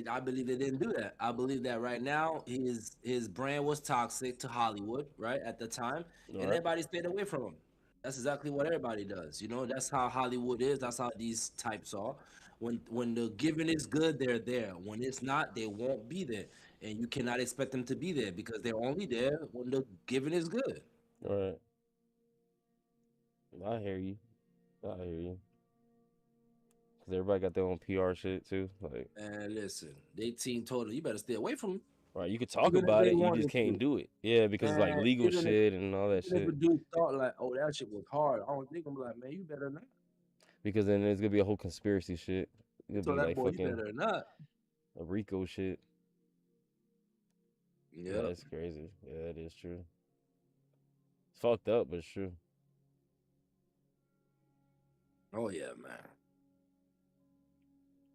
I believe they didn't do that. I believe that right now his brand was toxic to Hollywood, right, at the time, and everybody stayed away from him. That's exactly what everybody does. You know, that's how Hollywood is. That's how these types are. When the giving is good, they're there. When it's not, they won't be there. and you cannot expect them to be there because they're only there when the giving is good. Right. I hear you. I hear you. Cause everybody got their own PR shit too. Like, and listen, they team told them, you better stay away from them. Right, you could talk about it, you just can't do it. Yeah, because like legal shit and all that shit. If a dude thought like, oh, that shit was hard, I don't think I'm like, man, you better not. Because then there's gonna be a whole conspiracy shit. It's So gonna be that like boy, fucking you better not. a RICO shit. Yeah, yeah, that's crazy. Yeah, that is true. It's fucked up, but it's true. Oh yeah, man.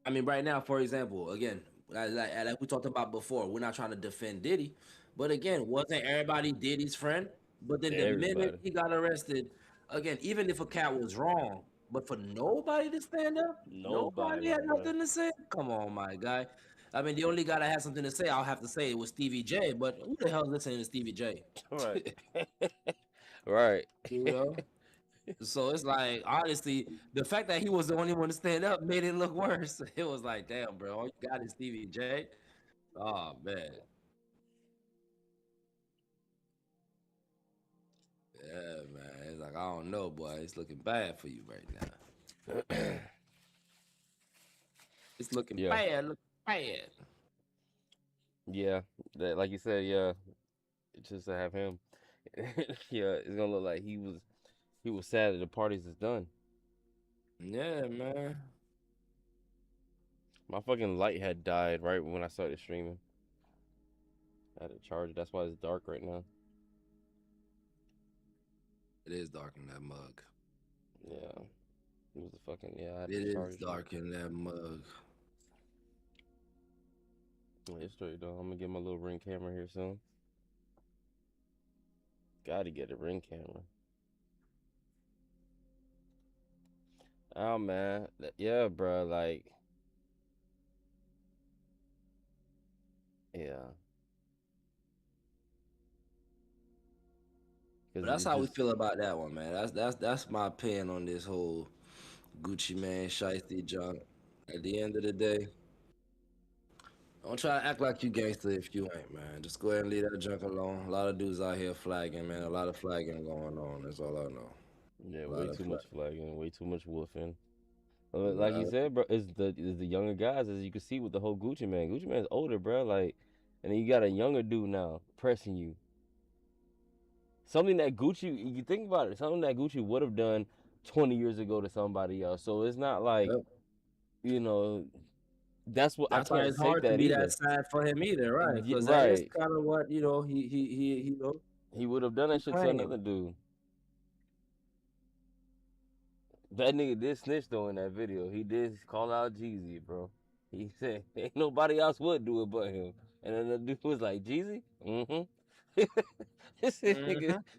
I mean, right now, for example, again, like we talked about before, we're not trying to defend Diddy, but again, wasn't everybody Diddy's friend? But then the minute he got arrested, again, even if a cat was wrong, but for nobody to stand up, nobody had nothing to say. Come on, my guy. I mean, the only guy that had something to say, I'll have to say, it was Stevie J. But who the hell is listening to Stevie J? Right. Right. You know. So it's like, honestly, the fact that he was the only one to stand up made it look worse. It was like, damn, bro, all you got is Stevie J. Oh, man. Yeah, man. It's like, I don't know, boy. It's looking bad for you right now. It's looking bad. Looking bad. Yeah. That, like you said, yeah. Just to have him. Yeah, it's gonna look like he was sad that the parties is done. Yeah, man. My fucking light had died right when I started streaming. I had to charge it. That's why it's dark right now. It is dark in that mug. Yeah. It was a fucking, yeah. I had It to is charge dark in that mug. Yeah, straight though. I'm gonna get my little Ring camera here soon. Gotta get a Ring camera. Oh man, yeah, bro. Like, yeah. But that's how we feel about that one, man. That's my opinion on this whole Gucci Mane shiesty junk. At the end of the day, don't try to act like you gangster if you ain't, man. Just go ahead and leave that junk alone. A lot of dudes out here flagging, man. A lot of flagging going on. That's all I know. Yeah, way too much flagging, way too much woofing. Like you said, bro, it's the younger guys, as you can see with the whole Gucci Mane. Gucci Mane's older, bro. Like, and then you got a younger dude now pressing you. Something that Gucci, you think about it, something that Gucci would have done 20 years ago to somebody else. So it's not like, you know, that's why it's hard to be that sad for him either, right? Because that is kind of what, you know, he would have done that shit to another dude. That nigga did snitch though in that video. He did call out Jeezy, bro. He said ain't nobody else would do it but him. And then the dude was like, Jeezy? Mm-hmm.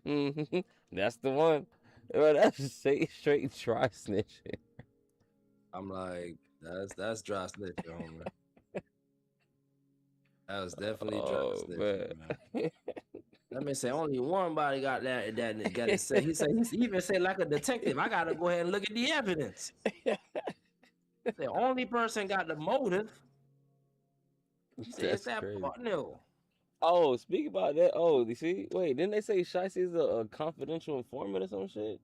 Mm-hmm. That's the one. Bro, that's just straight dry snitching. I'm like, that's dry snitching, homie. That was definitely dry snitching, man. Let me say, only one body got that got to say. He even said like a detective, I gotta go ahead and look at the evidence. The only person got the motive. He said, it's that partner. Oh, speak about that. Oh, you see? Wait, didn't they say Shicey's a confidential informant or some shit?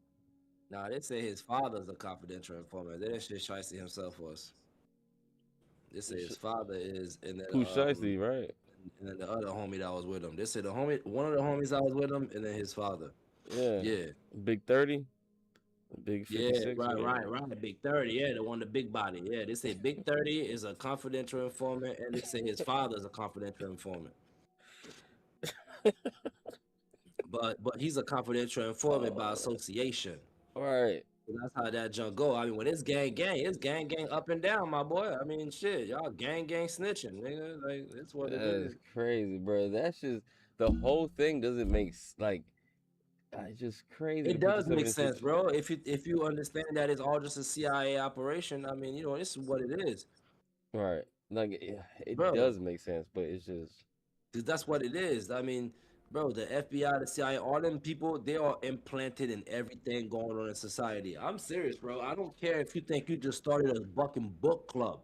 Nah, they say his father's a confidential informant. They didn't say Shicey himself was. They say his father is, and then Pooh Shiesty, right? And then the other homie that was with him. They said one of the homies that was with him, and then his father. Yeah. Yeah. Big 30? Big 56? Yeah, right. Big 30, yeah, the one, the big body. Yeah, they say Big 30 is a confidential informant, and they say his father is a confidential informant. but he's a confidential informant by association. All right. That's how that junk go. I mean, when it's gang, it's gang up and down, my boy. I mean, shit, y'all gang snitching, nigga. Like, that's what it is. That's crazy, bro. That's just, the whole thing doesn't make, like, it's just crazy. It does make sense, bro. If you understand that it's all just a CIA operation, I mean, you know, this is what it is. Right. Like, it does make sense, but it's just. Because that's what it is. I mean, bro, the FBI, the CIA, all them people, they are implanted in everything going on in society. I'm serious, bro. I don't care if you think you just started a fucking book club.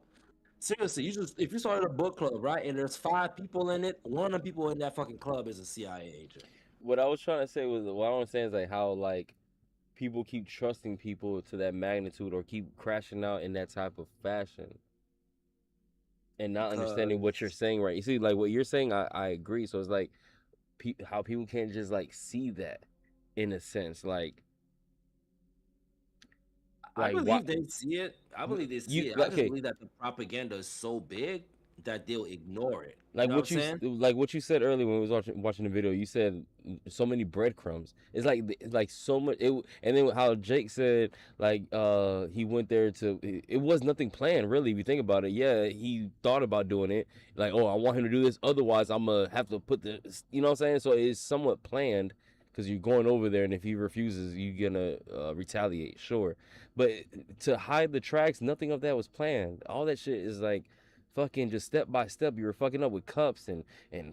Seriously, if you started a book club, right, and there's 5 people in it, one of the people in that fucking club is a CIA agent. What I was trying to say was, what I was saying is like how like people keep trusting people to that magnitude or keep crashing out in that type of fashion and not understanding what you're saying, right? You see, like what you're saying, I agree. So it's like how people can't just like see that in a sense, like I believe they see it. I believe they see it. I just believe that the propaganda is so big that they'll ignore it. Like what you said earlier when we was watching the video, you said so many breadcrumbs. It's like so much. And then how Jake said like he went there it was nothing planned really. If you think about it, yeah, he thought about doing it. Like, oh, I want him to do this. Otherwise, I'm gonna have to put this. You know what I'm saying? So it's somewhat planned because you're going over there, and if he refuses, you're gonna retaliate. Sure, but to hide the tracks, nothing of that was planned. All that shit is like fucking just step by step. You were fucking up with cups and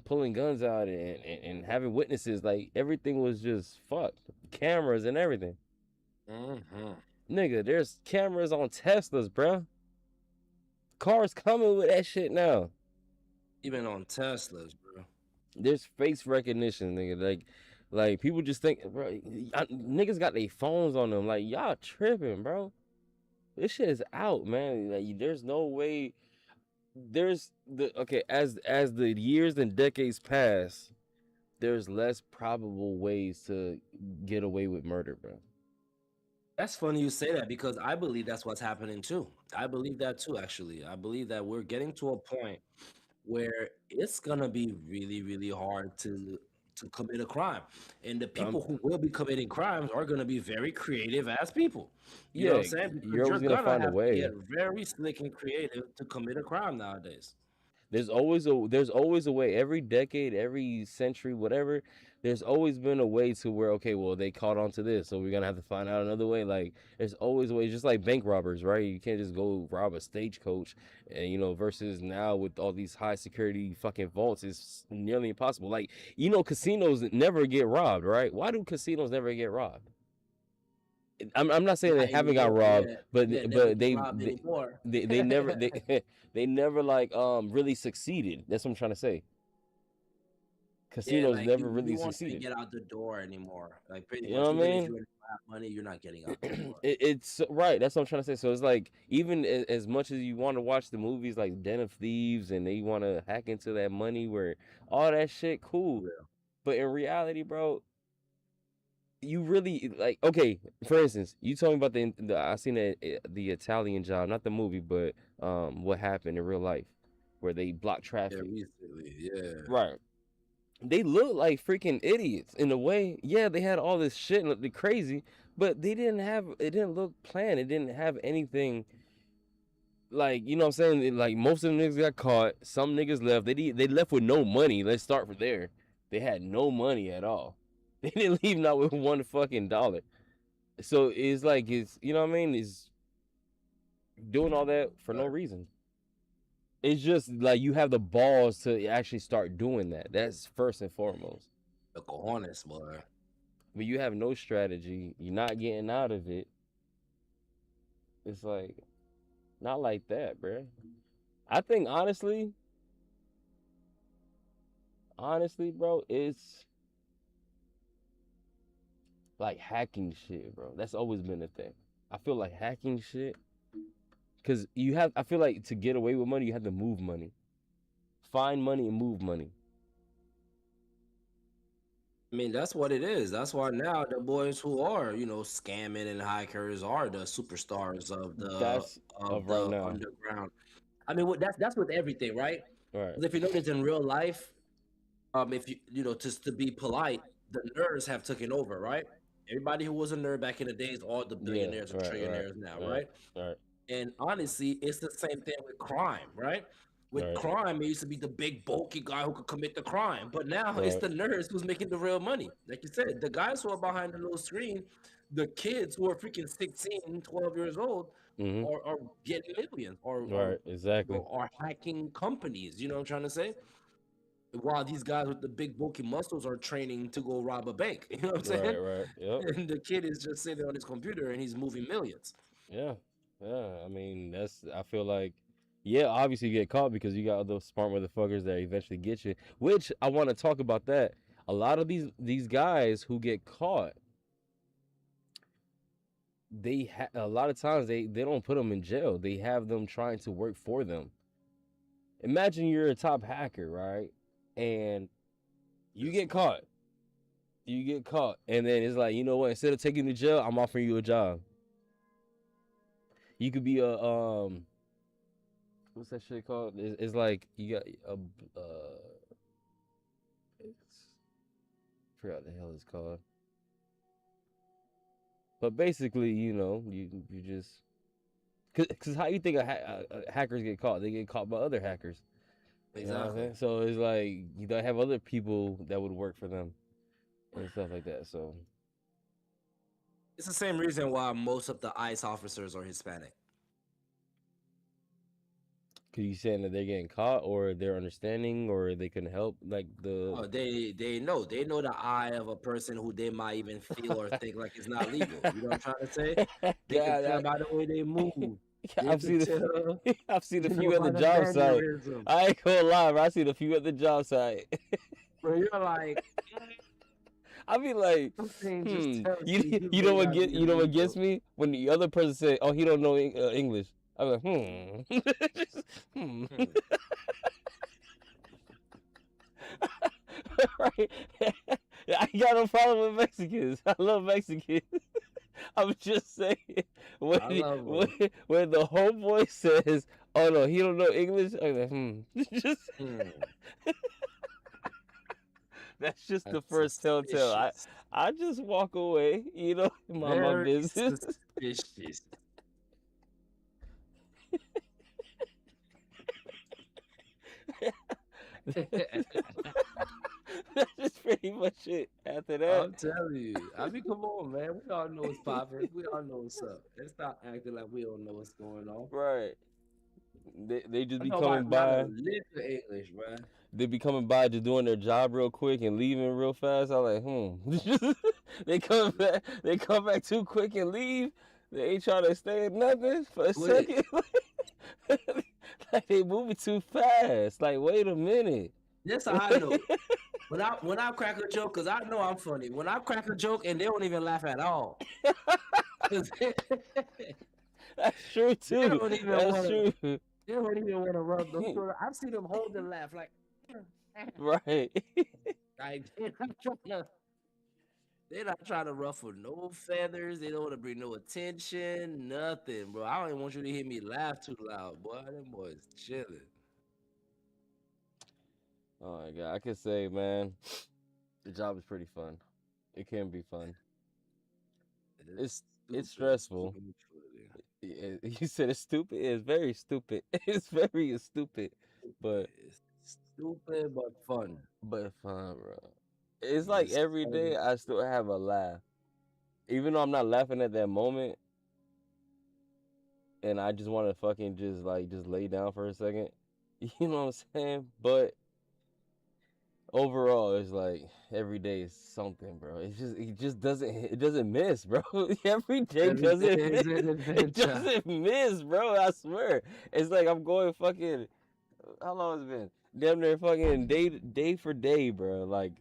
pulling guns out and having witnesses. Like everything was just fucked. Cameras and everything. Nigga, there's cameras on Teslas, bruh. Cars coming with that shit now. Even on Teslas, bro. There's face recognition, nigga. Like people just think, bro, niggas got their phones on them. Like, y'all tripping, bro. This shit is out, man. Like, there's no way. As the years and decades pass, there's less probable ways to get away with murder, bro. That's funny you say that because I believe that's what's happening too. I believe that too, actually. I believe that we're getting to a point where it's gonna be really, really hard to commit a crime, and the people who will be committing crimes are gonna be very creative ass people. You know what I'm saying? Because you're always gonna find a way. To get very slick and creative to commit a crime nowadays. There's always a way. Every decade, every century, whatever, there's always been a way to where, okay, well, they caught on to this, so we're gonna have to find out another way. Like there's always a way, just like bank robbers, right? You can't just go rob a stagecoach, and versus now with all these high security fucking vaults, it's nearly impossible. Like casinos never get robbed, right? Why do casinos never get robbed? I'm not saying they haven't got robbed, but they never they never like really succeeded. That's what I'm trying to say. Casinos never really succeeded. Get out the door anymore. Like pretty much, what I mean? If you have money, you're not getting out the door. It's right. That's what I'm trying to say. So it's like even as much as you want to watch the movies like Den of Thieves and they want to hack into that money, where all that shit cool, but in reality, bro. You really like okay. For instance, you told me about I seen the Italian Job, not the movie, but what happened in real life, where they blocked traffic. Yeah, recently, yeah. Right. They look like freaking idiots in a way. Yeah, they had all this shit and looked crazy, but they didn't have. It didn't look planned. It didn't have anything. Like what I'm saying, like most of them niggas got caught. Some niggas left. They left with no money. Let's start from there. They had no money at all. They didn't leave not with $1 fucking dollar. So it's like it's It's doing all that for no reason. It's just like you have the balls to actually start doing that. That's first and foremost. The cojones, boy. But you have no strategy. You're not getting out of it. It's like not like that, bro. I think honestly, bro, it's like hacking shit, bro. That's always been a thing. I feel like hacking shit, because I feel like to get away with money, you have to move money. Find money and move money. I mean, that's what it is. That's why now the boys who are, scamming and hackers are the superstars of the right now. Underground. I mean, that's with everything, right? Right. If you notice in real life, if just to be polite, the nerds have taken over, right? Everybody who was a nerd back in the days, all the billionaires and trillionaires now, right? Right. And honestly, it's the same thing with crime, right? With crime, it used to be the big bulky guy who could commit the crime, but now it's the nerds who's making the real money. Like you said, the guys who are behind the little screen, the kids who are freaking 16, 12 years old, are getting millions, or exactly, or hacking companies. You know what I'm trying to say? While these guys with the big bulky muscles are training to go rob a bank. You know what I'm saying? Right. Yep. And the kid is just sitting on his computer and he's moving millions. Yeah. I mean, I feel like Yeah, obviously you get caught because you got those smart motherfuckers that eventually get you. Which I want to talk about that. A lot of these guys who get caught, a lot of times they don't put them in jail. They have them trying to work for them. Imagine you're a top hacker, right? And you get caught. You get caught, and then it's like, you know what? Instead of taking you to jail, I'm offering you a job. You could be a what's that shit called? It's like you got a I forgot what the hell it's called. But basically, you know, you just because how you think hackers get caught? They get caught by other hackers. Exactly. You know so it's like you don't have other people that would work for them and stuff like that. So it's the same reason why most of the ICE officers are Hispanic. Cause you saying that they're getting caught, or they're understanding, or they can help, like the. Oh, they know the eye of a person who they might even feel or think like it's not legal. You know what I'm trying to say? They can tell by the way they move. I've seen a few at the job site. I ain't gonna lie, bro. I seen a few at the job site. Bro, you're like. I be like, you know what gets me when the other person say, "Oh, he don't know English." I'm like, Right? I got no problem with Mexicans. I love Mexicans. I'm just saying when the homeboy says, "Oh no, he don't know English," I'm like, That's just the first telltale. I just walk away, you know, mind my business. Suspicious. That's just pretty much it. After that, I'm telling you. I mean, come on, man. We all know it's popping. We all know what's up. Let's stop acting like we don't know what's going on. Right. They just be coming by. English, bro. They be coming by just doing their job real quick and leaving real fast. I'm like, They come back too quick and leave. They ain't trying to stay at nothing for a second. Like they moving too fast. Like, wait a minute. That's how I know. When I crack a joke, because I know I'm funny. When I crack a joke and they don't even laugh at all. That's true too. That's true. They don't even want to rub them. I've seen them hold the laugh like. Right. Like they're not trying to ruffle no feathers. They don't want to bring no attention. Nothing, bro. I don't even want you to hear me laugh too loud, boy. Them boys chilling. Oh my god, I can say, man, the job is pretty fun. It can be fun. It's stressful. You said it's stupid. It's very stupid. It's very stupid, but it's stupid but fun. But fun, bro. It's like every day I still have a laugh, even though I'm not laughing at that moment, and I just want to fucking just lay down for a second. You know what I'm saying? But overall, it's like every day is something, bro. It doesn't miss, bro. Every day it doesn't miss, bro. I swear. It's like I'm going fucking. How long has it been? Damn near fucking day for day, bro. Like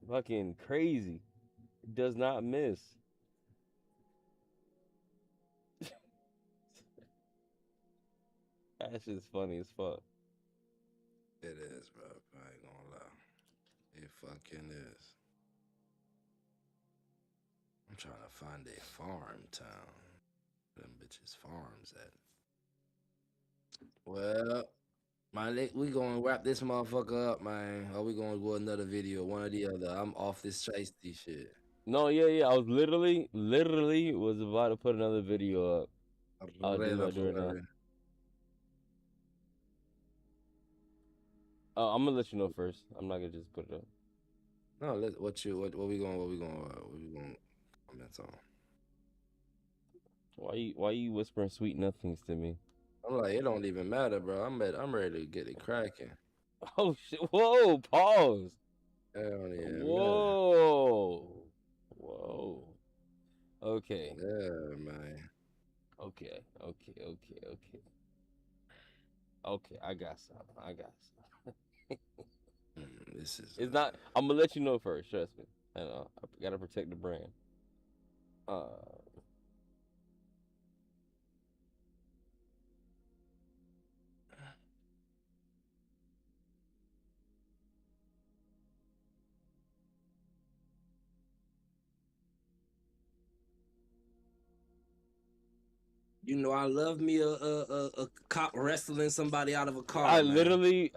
fucking crazy. It does not miss. That shit's funny as fuck. It is, bro. I ain't gonna lie. It fucking is. I'm trying to find a farm town. Them bitches farms at. Well, we gonna wrap this motherfucker up, man. Or we gonna go another video, one or the other. I'm off this shiesty shit. No, yeah. I was literally was about to put another video up. I'll do that right now. I'm gonna let you know first. I'm not gonna just put it up. No, what we gonna comment on? Why you whispering sweet nothings to me? I'm like, it don't even matter, bro. I'm ready to get it cracking. Oh shit! Whoa! Pause. Hell yeah. Whoa! Okay. Yeah, man. Okay. Okay, I got some. This is. It's not. I'm gonna let you know first. Trust me. I know. I gotta protect the brand. You know, I love me a cop wrestling somebody out of a car. I man. literally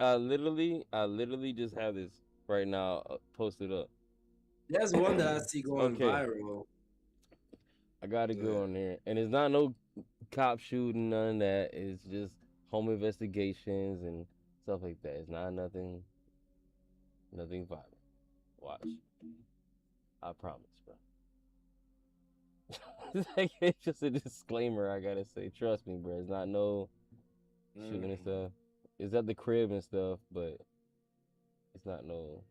just have this right now posted up. There's one that I see going viral. I gotta go on there, and it's not no cop shooting, none of that. It's just home investigations and stuff like that. It's not nothing violent. Watch, I promise, bro. It's just a disclaimer I gotta say. Trust me, bro. It's not no shooting and stuff. It's at the crib and stuff, but it's not no.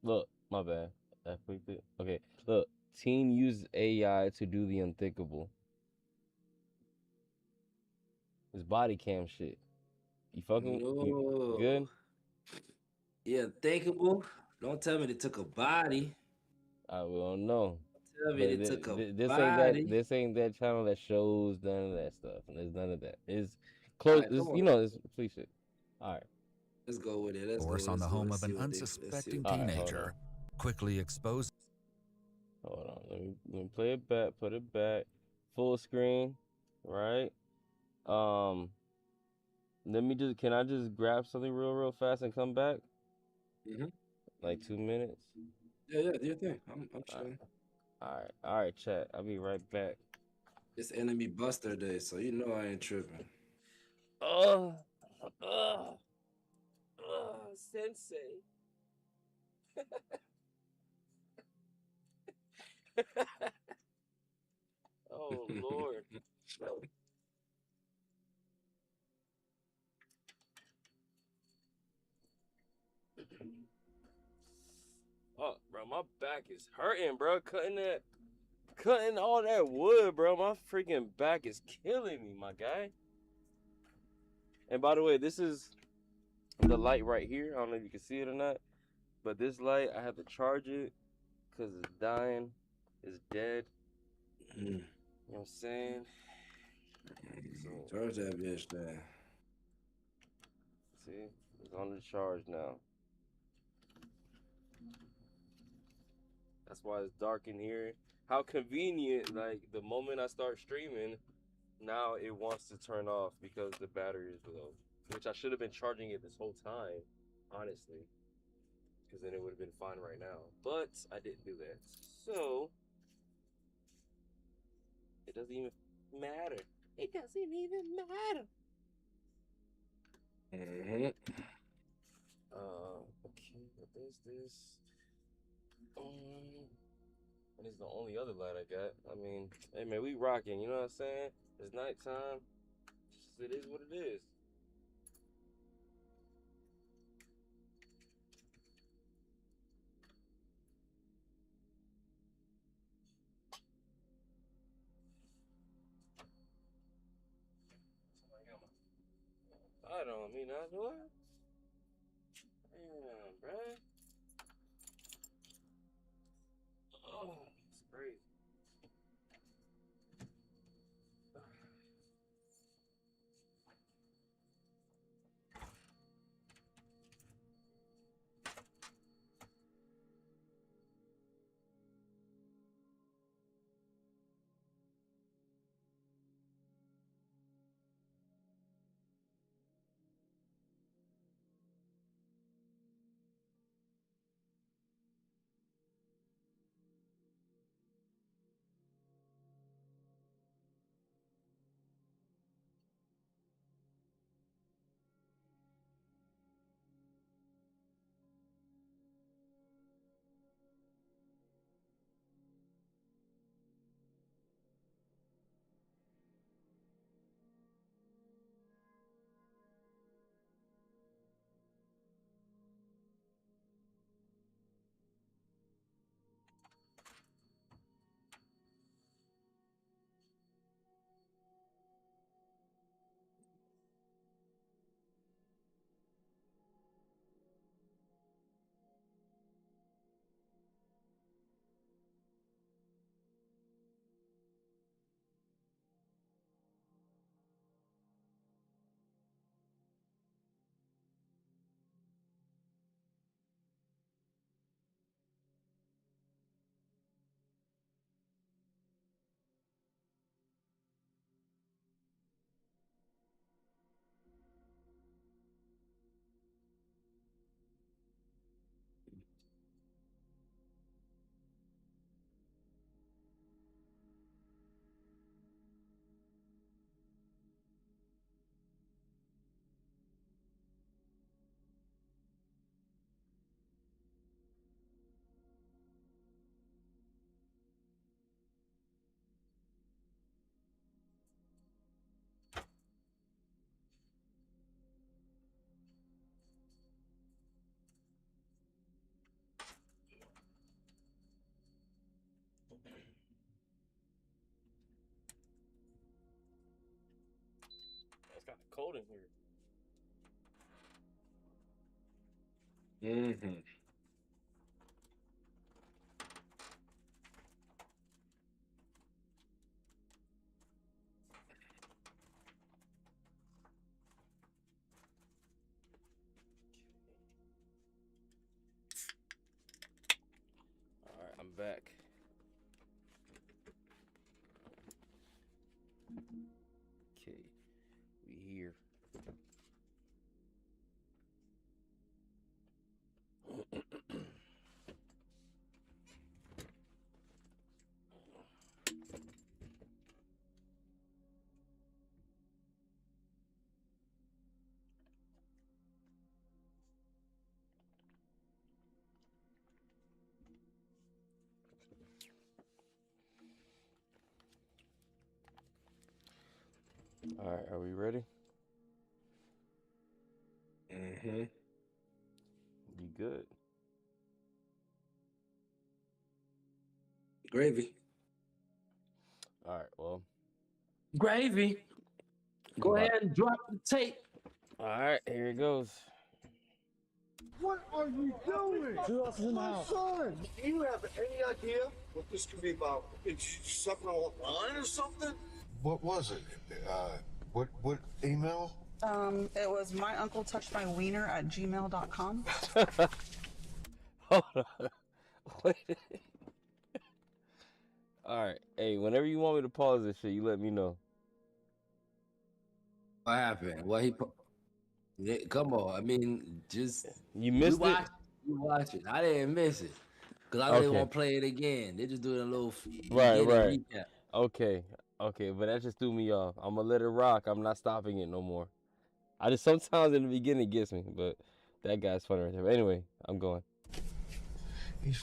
Look, my bad. I clicked it. Okay, look. Teen uses AI to do the unthinkable. It's body cam shit. You fucking good? Yeah, thinkable. Don't tell me they took a body. I will know. Tell me they took a body. This ain't that channel that shows none of that stuff. And there's none of that. It's close. Right, it's police shit. All right. Let's go with it. Force on the home of an unsuspecting teenager. Quickly exposed. Hold on. Let me play it back. Put it back. Full screen. Right. Can I just grab something real fast and come back? Like 2 minutes. Yeah, do your thing. I'm chilling. All right, chat. I'll be right back. It's Enemy Buster Day, so you know I ain't tripping. Sensei. Oh Lord. Oh, bro, my back is hurting, bro. Cutting all that wood, bro. My freaking back is killing me, my guy. And by the way, this is the light right here. I don't know if you can see it or not, but this light, I have to charge it because it's dying. It's dead. You know what I'm saying? Charge that bitch there. See, it's on the charge now. That's why it's dark in here. How convenient, like the moment I start streaming, now it wants to turn off because the battery is low. Which I should have been charging it this whole time, honestly. Because then it would have been fine right now. But I didn't do that. So, it doesn't even matter. It doesn't even matter. Okay, what is this? And it's the only other light I got. I mean, hey man, we rocking, you know what I'm saying? It's nighttime. It is what it is. I don't mean that's what? Damn, bruh. Oh, it's crazy. It's kind of cold in here. Mm-hmm. All right, I'm back. Okay, we here. All right, are we ready? Mm-hmm. You good? Gravy. All right, well. Gravy. Go ahead and drop the tape. All right, here it goes. What are you doing? Who else is in the house? Son, Do you have any idea what this could be about? It's something online or something? What was it? What email? It was myuncletouchedmywiener@gmail.com. Hold on. Wait. All right. Hey, whenever you want me to pause this shit, you let me know. What happened? What he? Yeah, come on. I mean, just you missed it. You watch it. I didn't miss it because I know they won't play it again. They just doing a little right. recap. Okay, but that just threw me off. I'm gonna let it rock. I'm not stopping it no more. I just sometimes in the beginning it gets me, but that guy's funny right there. But anyway, I'm going. These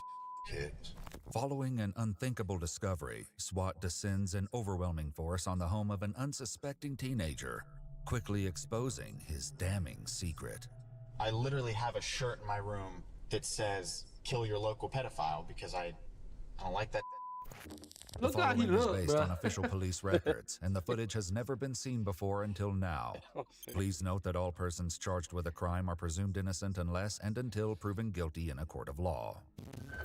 kids. Following an unthinkable discovery, SWAT descends in overwhelming force on the home of an unsuspecting teenager, quickly exposing his damning secret. I literally have a shirt in my room that says, "Kill your local pedophile," because I don't like that. The following is based on official police records, and the footage has never been seen before until now. Please note that all persons charged with a crime are presumed innocent unless and until proven guilty in a court of law.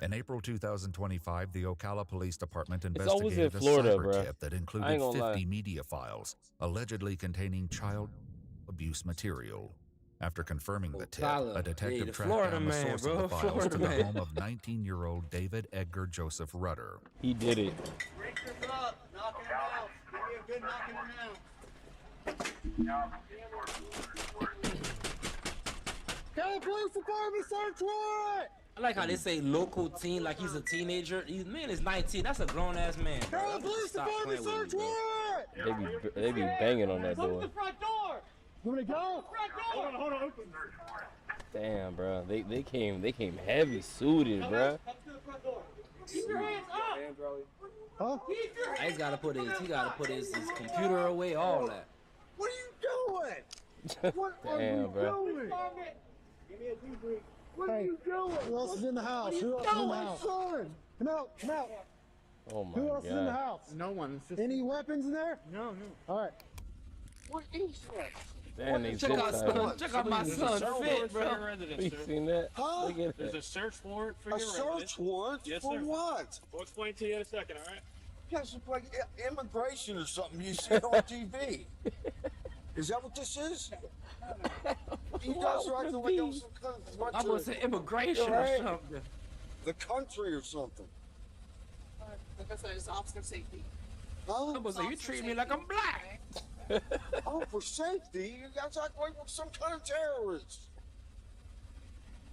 In April 2025, the Ocala Police Department investigated a cyber tip that included 50 media files, allegedly containing child abuse material. After confirming the tip, a detective tracked down the source of the files to the home of 19-year-old David Edgar Joseph Rudder. He did it. Break this up, knock him out. Give me a good knock him out. Hey, police department, search warrant! I like how they say local teen like he's a teenager. He's man is 19. That's a grown ass man. Hey, police department, search warrant! They be banging on that door. Open the front door! You want me to go? Hold on, open. Damn, bro. They came heavy suited, bro. Keep your hands up! Huh? He gotta put his computer away, all that. What are you doing? What are you doing? Give me a debrief. What are you doing? Who else is in the house? Who else is in the house? Come out, come out. Oh my Who else is in the God. house? No one. It's just... Any weapons in there? No. All right. What is that? Damn, they Check out my son's fit, bro. You seen that? Huh? Look at There's that. a search warrant for A your search warrant? Yes, For sir. what? We'll explain to you in a second, all right? Yes, it's like immigration or something you see on TV. Is that what this is? You guys are acting like I'm some kind of I'm gonna say immigration or something. the country or something. Like I said, it's officer safety. Huh? I'm gonna say you treat me like I'm black. Oh, for safety? You guys act like we're some kind of terrorist.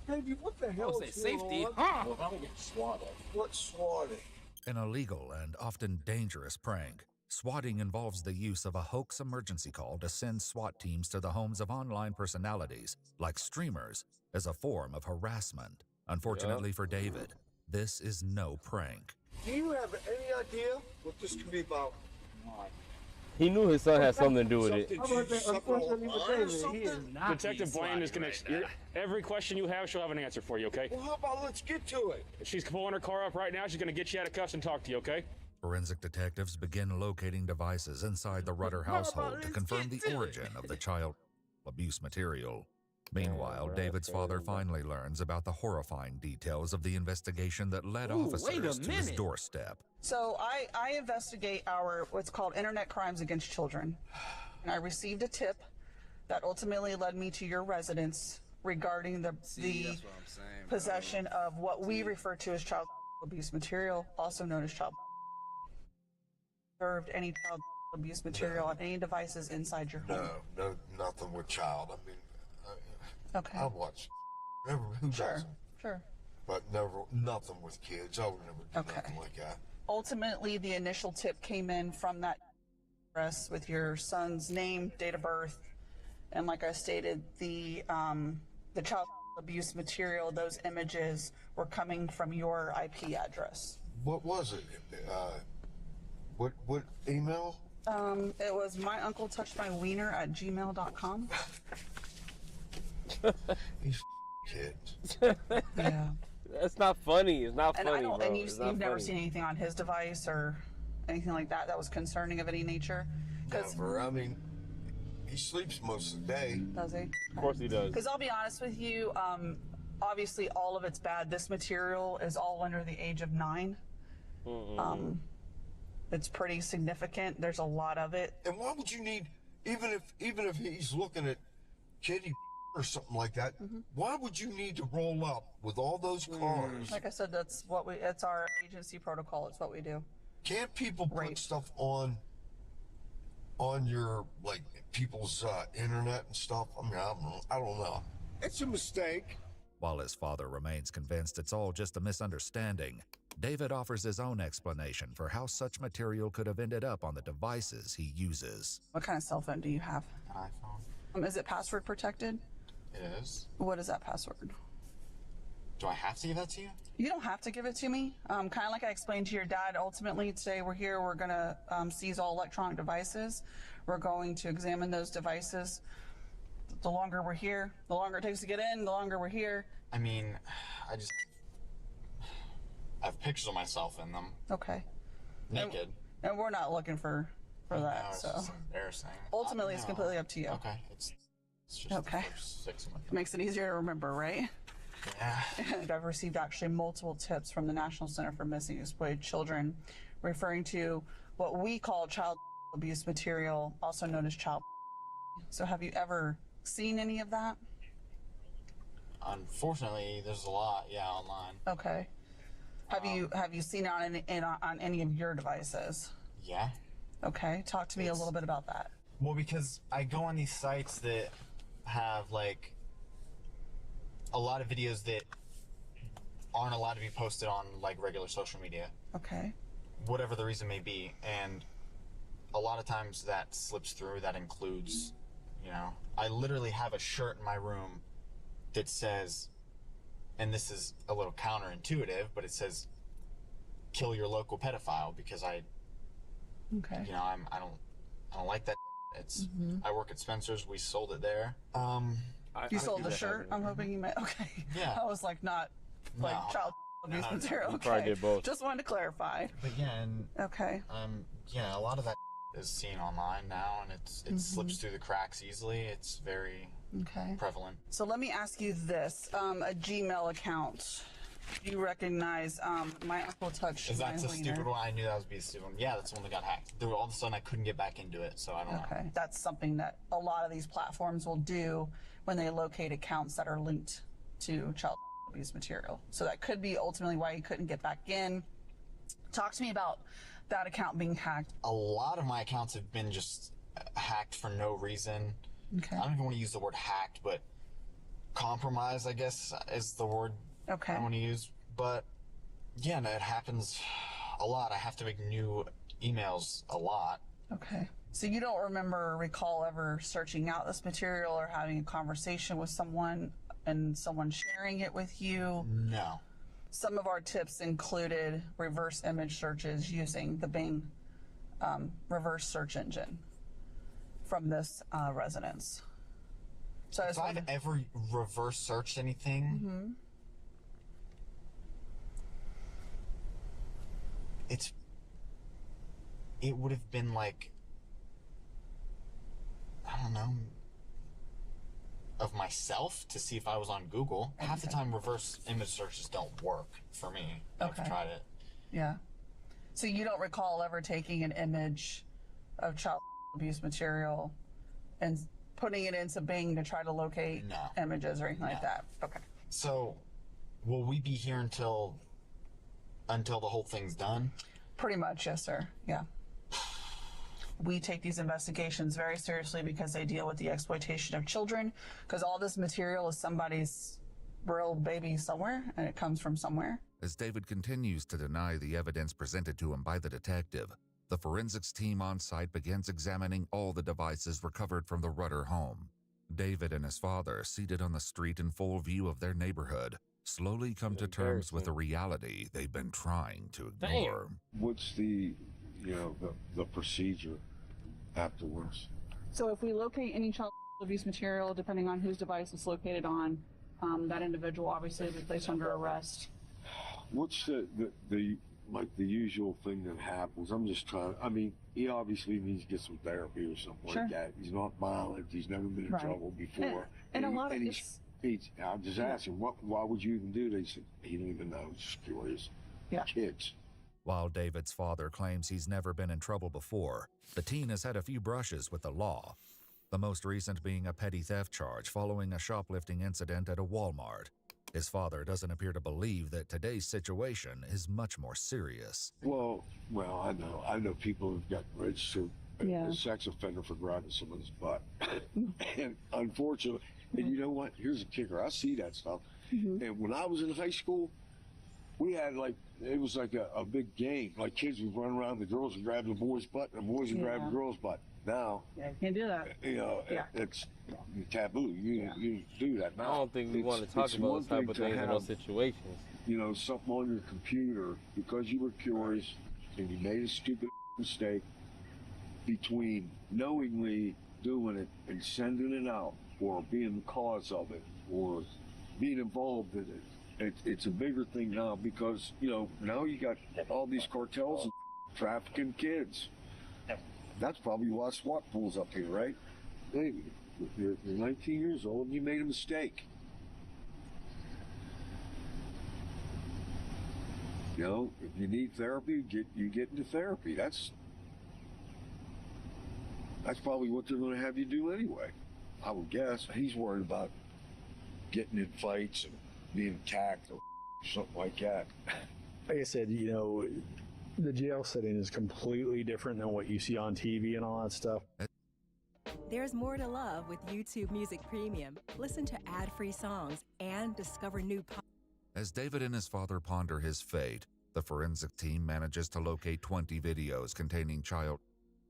Baby, what the hell Say is safety, going on? huh? I'm gonna get swatted. What swatted? An illegal and often dangerous prank. Swatting involves the use of a hoax emergency call to send SWAT teams to the homes of online personalities, like streamers, as a form of harassment. Unfortunately for David, this is no prank. Do you have any idea what this could be about? He knew his son had something to do with it. Detective Blaine is going to... Every question you have, she'll have an answer for you, okay? Well, how about let's get to it? She's pulling her car up right now. She's going to get you out of cuffs and talk to you, okay? Forensic detectives begin locating devices inside the Rudder household to confirm the origin of the child abuse material. Meanwhile, David's father finally learns about the horrifying details of the investigation that led officers to his doorstep. So I investigate what's called internet crimes against children. And I received a tip that ultimately led me to your residence regarding the possession of what we refer to as child abuse material, also known as child served any child abuse material on any devices inside your home. No, nothing with child. I mean, okay. I watch. Who doesn't? Sure. But nothing with kids. I would never do nothing like that. Ultimately, the initial tip came in from that address with your son's name, date of birth, and like I stated, the child abuse material, those images were coming from your IP address. What was it? What email? It was myuncletouchedmywiener@gmail.com. These kids. Yeah. That's not funny. It's not funny, bro. And you've never seen anything on his device or anything like that was concerning of any nature? Never. I mean, he sleeps most of the day. Does he? Of course he does. Because I'll be honest with you, obviously all of it's bad. This material is all under the age of 9. It's pretty significant. There's a lot of it. And why would you need, even if he's looking at kitty or something like that, why would you need to roll up with all those cars? Like I said, it's our agency protocol. It's what we do. Can't people put stuff on your, like, people's internet and stuff? I mean, I don't know. It's a mistake. While his father remains convinced it's all just a misunderstanding, David offers his own explanation for how such material could have ended up on the devices he uses. What kind of cell phone do you have? An iPhone. Is it password protected? It is. What is that password? Do I have to give that to you? You don't have to give it to me. Kind of like I explained to your dad, ultimately today we're here, we're going to seize all electronic devices. We're going to examine those devices. The longer we're here, the longer it takes to get in, the longer we're here. I mean, I have pictures of myself in them. Okay. Naked. And we're not looking for that, it's so. just embarrassing. Ultimately, it's completely up to you. Okay. It's just okay. the first 6 of my Makes it easier to remember, right? Yeah. And I've received actually multiple tips from the National Center for Missing and Exploited Children referring to what we call child abuse material, also known as child. So have you ever seen any of that? Unfortunately, there's a lot, online. Okay. Have you seen it on any of your devices? Yeah. Okay. Talk to me a little bit about that. Well, because I go on these sites that have, like, a lot of videos that aren't allowed to be posted on, like, regular social media. Okay. Whatever the reason may be. And a lot of times that slips through. That includes, I literally have a shirt in my room that says, and this is a little counterintuitive, but it says, "Kill your local pedophile," because I don't like that. It's I work at Spencer's. We sold it there. You sold the shirt? I'm hoping you meant, okay. Yeah. I was like, not like child abuse material. You Okay. probably did both. Just wanted to clarify. But yeah, and okay. A lot of that is seen online now, and it slips through the cracks easily. It's very prevalent. So let me ask you this: a Gmail account. Do you recognize My Uncle Touched? Is that the stupid one? I knew that was the stupid one. Yeah, that's the one that got hacked. All of a sudden, I couldn't get back into it, so I don't know. Okay, that's something that a lot of these platforms will do when they locate accounts that are linked to child abuse material. So that could be ultimately why you couldn't get back in. Talk to me about that account being hacked. A lot of my accounts have been just hacked for no reason. Okay. I don't even want to use the word hacked, but compromised, I guess, is the word I want to use. But yeah, no, it happens a lot. I have to make new emails a lot. Okay. So you don't remember or recall ever searching out this material or having a conversation with someone and someone sharing it with you? No. Some of our tips included reverse image searches using the Bing reverse search engine. from this residence. So if I've ever reverse searched anything, it would have been like, I don't know, of myself to see if I was on Google. Half the time reverse image searches don't work for me. I've tried it. Yeah. So you don't recall ever taking an image of child abuse material and putting it into Bing to try to locate images or anything like that? Okay. So will we be here until the whole thing's done? Pretty much, yes, sir. Yeah. We take these investigations very seriously because they deal with the exploitation of children, because all this material is somebody's real baby somewhere, and it comes from somewhere. As David continues to deny the evidence presented to him by the detective, the forensics team on site begins examining all the devices recovered from the Rudder home. David and his father, seated on the street in full view of their neighborhood, slowly come to terms with the reality they've been trying to ignore. What's the procedure afterwards? So if we locate any child abuse material, depending on whose device it's located on, that individual obviously will be placed under arrest. What's the usual thing that happens? I'm just trying. I mean, he obviously needs to get some therapy or something like that. He's not violent. He's never been in trouble before. And a lot of I'm just asking, why would you even do this? He didn't even know. Just curious. Yeah. Kids. While David's father claims he's never been in trouble before, the teen has had a few brushes with the law. The most recent being a petty theft charge following a shoplifting incident at a Walmart. His father doesn't appear to believe that today's situation is much more serious. Well, I know people who've got registered as sex offender for grabbing someone's butt. And unfortunately, and you know what? Here's a kicker. I see that stuff. And when I was in high school, we had it was like a big game. Like kids would run around, the girls would grab the boys' butt, and the boys would grab the girls' butt. Now, you can't do that. It's taboo. You do that now. I don't think we want to talk about those type of things in those situations. Something on your computer because you were curious and you made a stupid mistake, between knowingly doing it and sending it out, or being the cause of it, or being involved in it. It's a bigger thing now because, now you got all these cartels and trafficking kids. That's probably why SWAT pulls up here, right? Hey, you're 19 years old and you made a mistake. If you need therapy, you get into therapy. That's probably what they're going to have you do anyway, I would guess. He's worried about getting in fights and being attacked or something like that. Like I said, the jail setting is completely different than what you see on TV and all that stuff. There's more to love with YouTube Music Premium. Listen to ad-free songs and discover new As David and his father ponder his fate, the forensic team manages to locate 20 videos containing child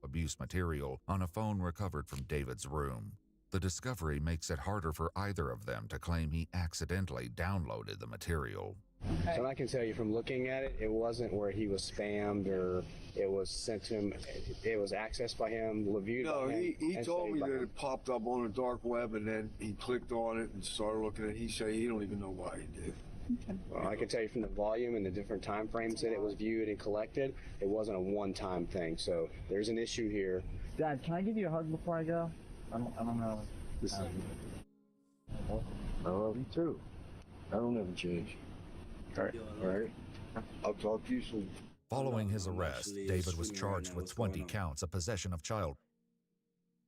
abuse material on a phone recovered from David's room. The discovery makes it harder for either of them to claim he accidentally downloaded the material. So I can tell you from looking at it, it wasn't where he was spammed or it was sent to him. It was accessed by him, reviewed by him. He told me that it popped up on the dark web and then he clicked on it and started looking at it. He said he don't even know why he did. Well, I can tell you from the volume and the different time frames that it was viewed and collected, it wasn't a one-time thing. So there's an issue here. Dad, can I give you a hug before I go? I don't know. I love you too. I don't ever change. All right. I'll talk to you soon. Following his arrest, David was charged with 20 counts of possession of child.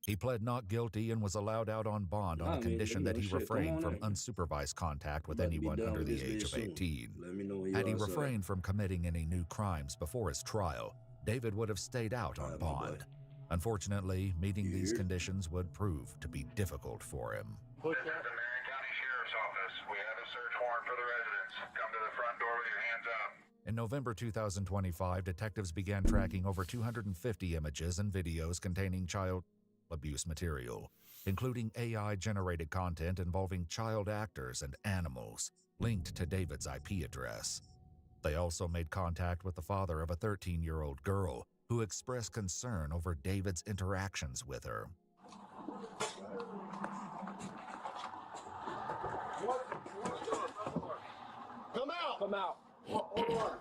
He pled not guilty and was allowed out on bond on the condition that he refrained from unsupervised contact with anyone under the age of 18. Had he refrained from committing any new crimes before his trial, David would have stayed out on bond. Unfortunately, meeting these conditions would prove to be difficult for him. This is the Marion County Sheriff's Office. We have a search warrant for the residents. Come to the front door with your hands up. In November 2025, detectives began tracking over 250 images and videos containing child abuse material, including AI-generated content involving child actors and animals, linked to David's IP address. They also made contact with the father of a 13-year-old girl who expressed concern over David's interactions with her. I'm out. Hold on.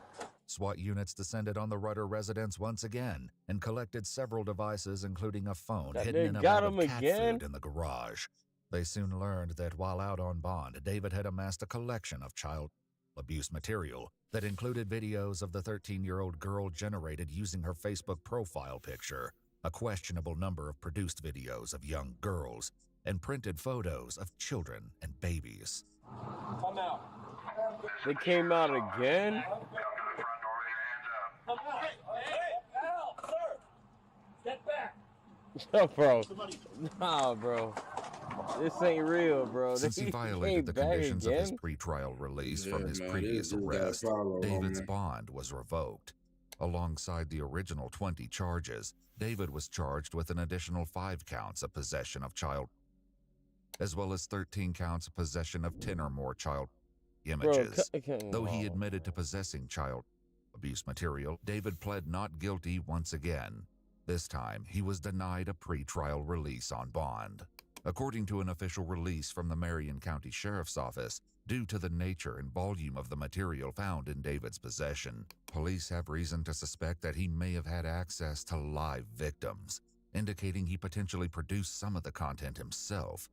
SWAT units descended on the Rudder residence once again and collected several devices, including a phone hidden in a bag of cat food in the garage. They soon learned that while out on bond, David had amassed a collection of child abuse material that included videos of the 13-year-old girl generated using her Facebook profile picture, a questionable number of produced videos of young girls, and printed photos of children and babies. I'm out. They came out again? Hey, Al, sir! Step back! Bro. Nah, bro. This ain't real, bro. Since he violated the conditions of his pretrial release from his previous arrest, David's bond was revoked. Alongside the original 20 charges, David was charged with an additional 5 counts of possession of child, as well as 13 counts of possession of 10 or more child images. Though he admitted to possessing child abuse material, David pled not guilty once again. This time, he was denied a pretrial release on bond. According to an official release from the Marion County Sheriff's Office, due to the nature and volume of the material found in David's possession, police have reason to suspect that he may have had access to live victims, indicating he potentially produced some of the content himself.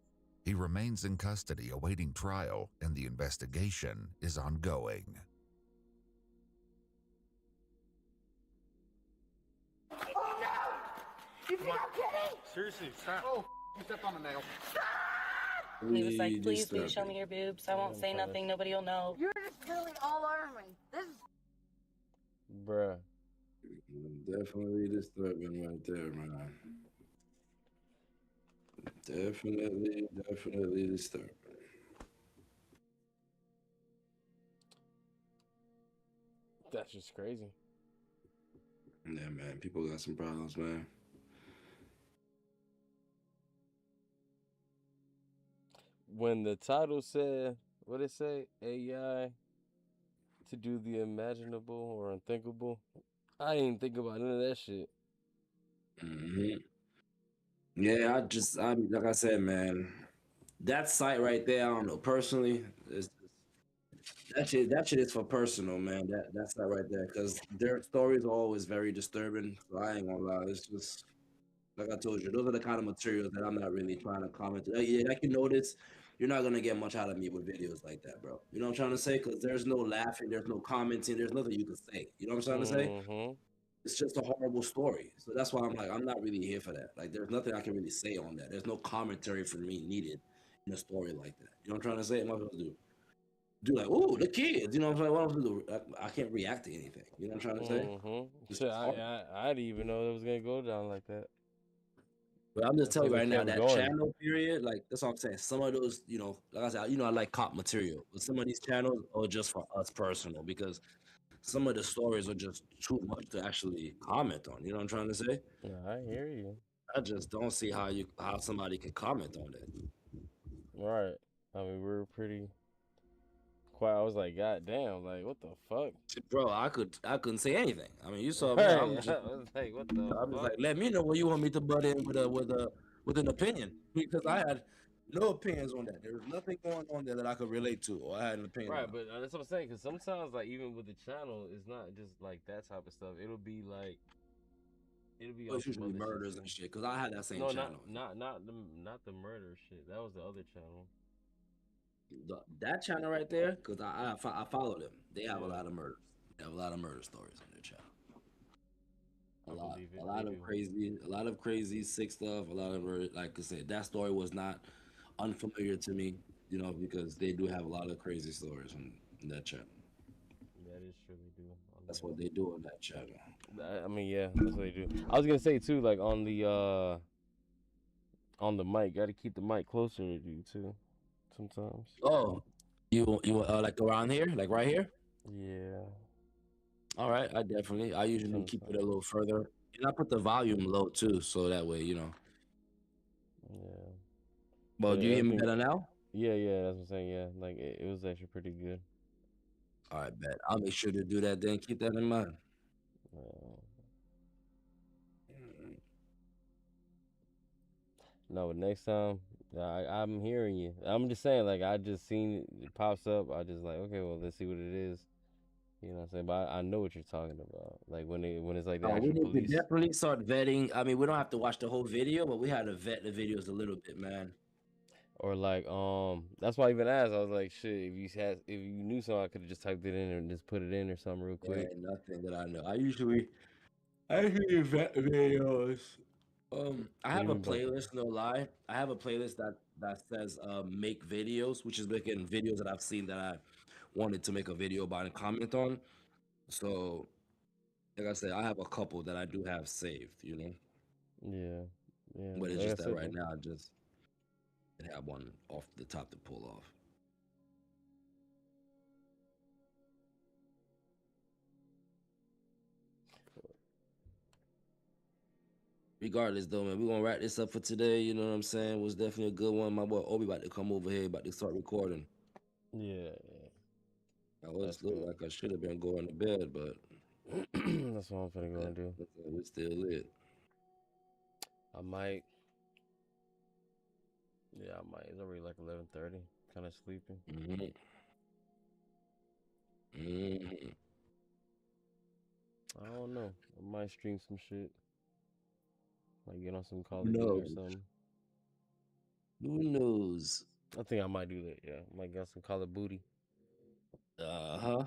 He remains in custody awaiting trial, and the investigation is ongoing. You think I'm kidding? Seriously, stop. Oh, you stepped on a nail. He was like, please show me your boobs. I won't say nothing. Nobody will know. You're just really all over me. This is... Bruh. Definitely disturbing right there, man. Definitely disturbing. That's just crazy. Yeah, man. People got some problems, man. When the title said, what it say? AI to do the imaginable or unthinkable. I ain't think about none of that shit. Yeah, like I said, man, that site right there, I don't know, personally, that shit is for personal, man. That site right there, because their stories are always very disturbing. So I ain't gonna lie, it's just like I told you, those are the kind of materials that I'm not really trying to comment. Yeah, like you notice, you're not gonna get much out of me with videos like that, bro. You know what I'm trying to say? Because there's no laughing, there's no commenting, there's nothing you can say. You know what I'm trying to say? It's just a horrible story. So that's why I'm like, I'm not really here for that. Like, there's nothing I can really say on that. There's no commentary for me needed in a story like that. You know what I'm trying to say? What am I supposed to do like, oh, the kids. You know what I'm saying? What am I supposed to do? I can't react to anything. You know what I'm trying to say? Shit, I didn't even know it was gonna go down like that. But I'm just telling you right now, that channel period, like, that's what I'm saying. Some of those, you know, like I said, I like cop material, but some of these channels are just for us personal, because some of the stories are just too much to actually comment on. You know what I'm trying to say? Yeah, I hear you. I just don't see how somebody can comment on that. Right. I mean, we're pretty quiet. I was like, God damn, like, what the fuck? Bro, I couldn't say anything. I mean, you saw me. I was like, what the I was like, let me know when you want me to butt in with an opinion, because I had no opinions on that. There was nothing going on there that I could relate to, or I had an opinion. Right, on. but that's what I'm saying. Because sometimes, like, even with the channel, it's not just like that type of stuff. It'll be It's usually murders and shit. Because I had that same channel. Not the murder shit. That was the other channel. That channel right there, because I follow them. They have a lot of murders. They have a lot of murder stories on their channel. A lot of crazy sick stuff. A lot of murder. Like I said, that story was not unfamiliar to me, you know, because they do have a lot of crazy stories on that channel. That is true, they do. That's what they do on that channel. I mean, yeah, that's what they do. I was gonna say too, like on the mic, gotta keep the mic closer to you too. Sometimes. Oh, you like around here, like right here? Yeah. All right, I usually keep it a little further, and I put the volume low too, so that way, you know. Yeah. Well, do you hear me better now? Yeah, that's what I'm saying. Yeah, like it was actually pretty good. All right, bet. I'll make sure to do that then. Keep that in mind. No, but next time, I'm hearing you. I'm just saying, like, I just seen it pops up. I just like, okay, well, let's see what it is. You know what I'm saying? But I know what you're talking about. Like when it's like the We actual need to police. definitely start vetting. I mean, we don't have to watch the whole video, but we had to vet the videos a little bit, man. Or like that's why I even asked. I was like, shit, if you knew something, I could have just typed it in and just put it in or something real quick. Yeah, nothing that I know. I usually vet videos. I have a playlist, no lie. I have a playlist that says make videos, which is making videos that I've seen that I wanted to make a video about and comment on. So, like I said, I have a couple that I do have saved, you know. Yeah. But it's Like I just that said, right man. now, I just didn't have one off the top to pull off. Regardless, though, man, we're gonna wrap this up for today. You know what I'm saying? It was definitely a good one. My boy Obi about to come over here, about to start recording. Yeah. I was looking like I should have been going to bed, but That's what I'm finna go and do. We're still lit. I might. Yeah, I might. It's already like 11:30. Kind of sleeping. I don't know. I might stream some shit. Might get on some Call of Duty or something. Who knows? I think I might do that. Yeah, might get some Call of Booty. Uh-huh.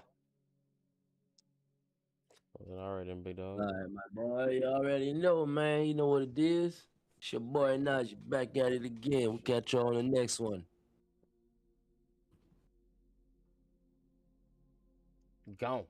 All right, then, big dog. All right, my boy. You already know, man. You know what it is. It's your boy Najee back at it again. We'll catch you on the next one. Gone.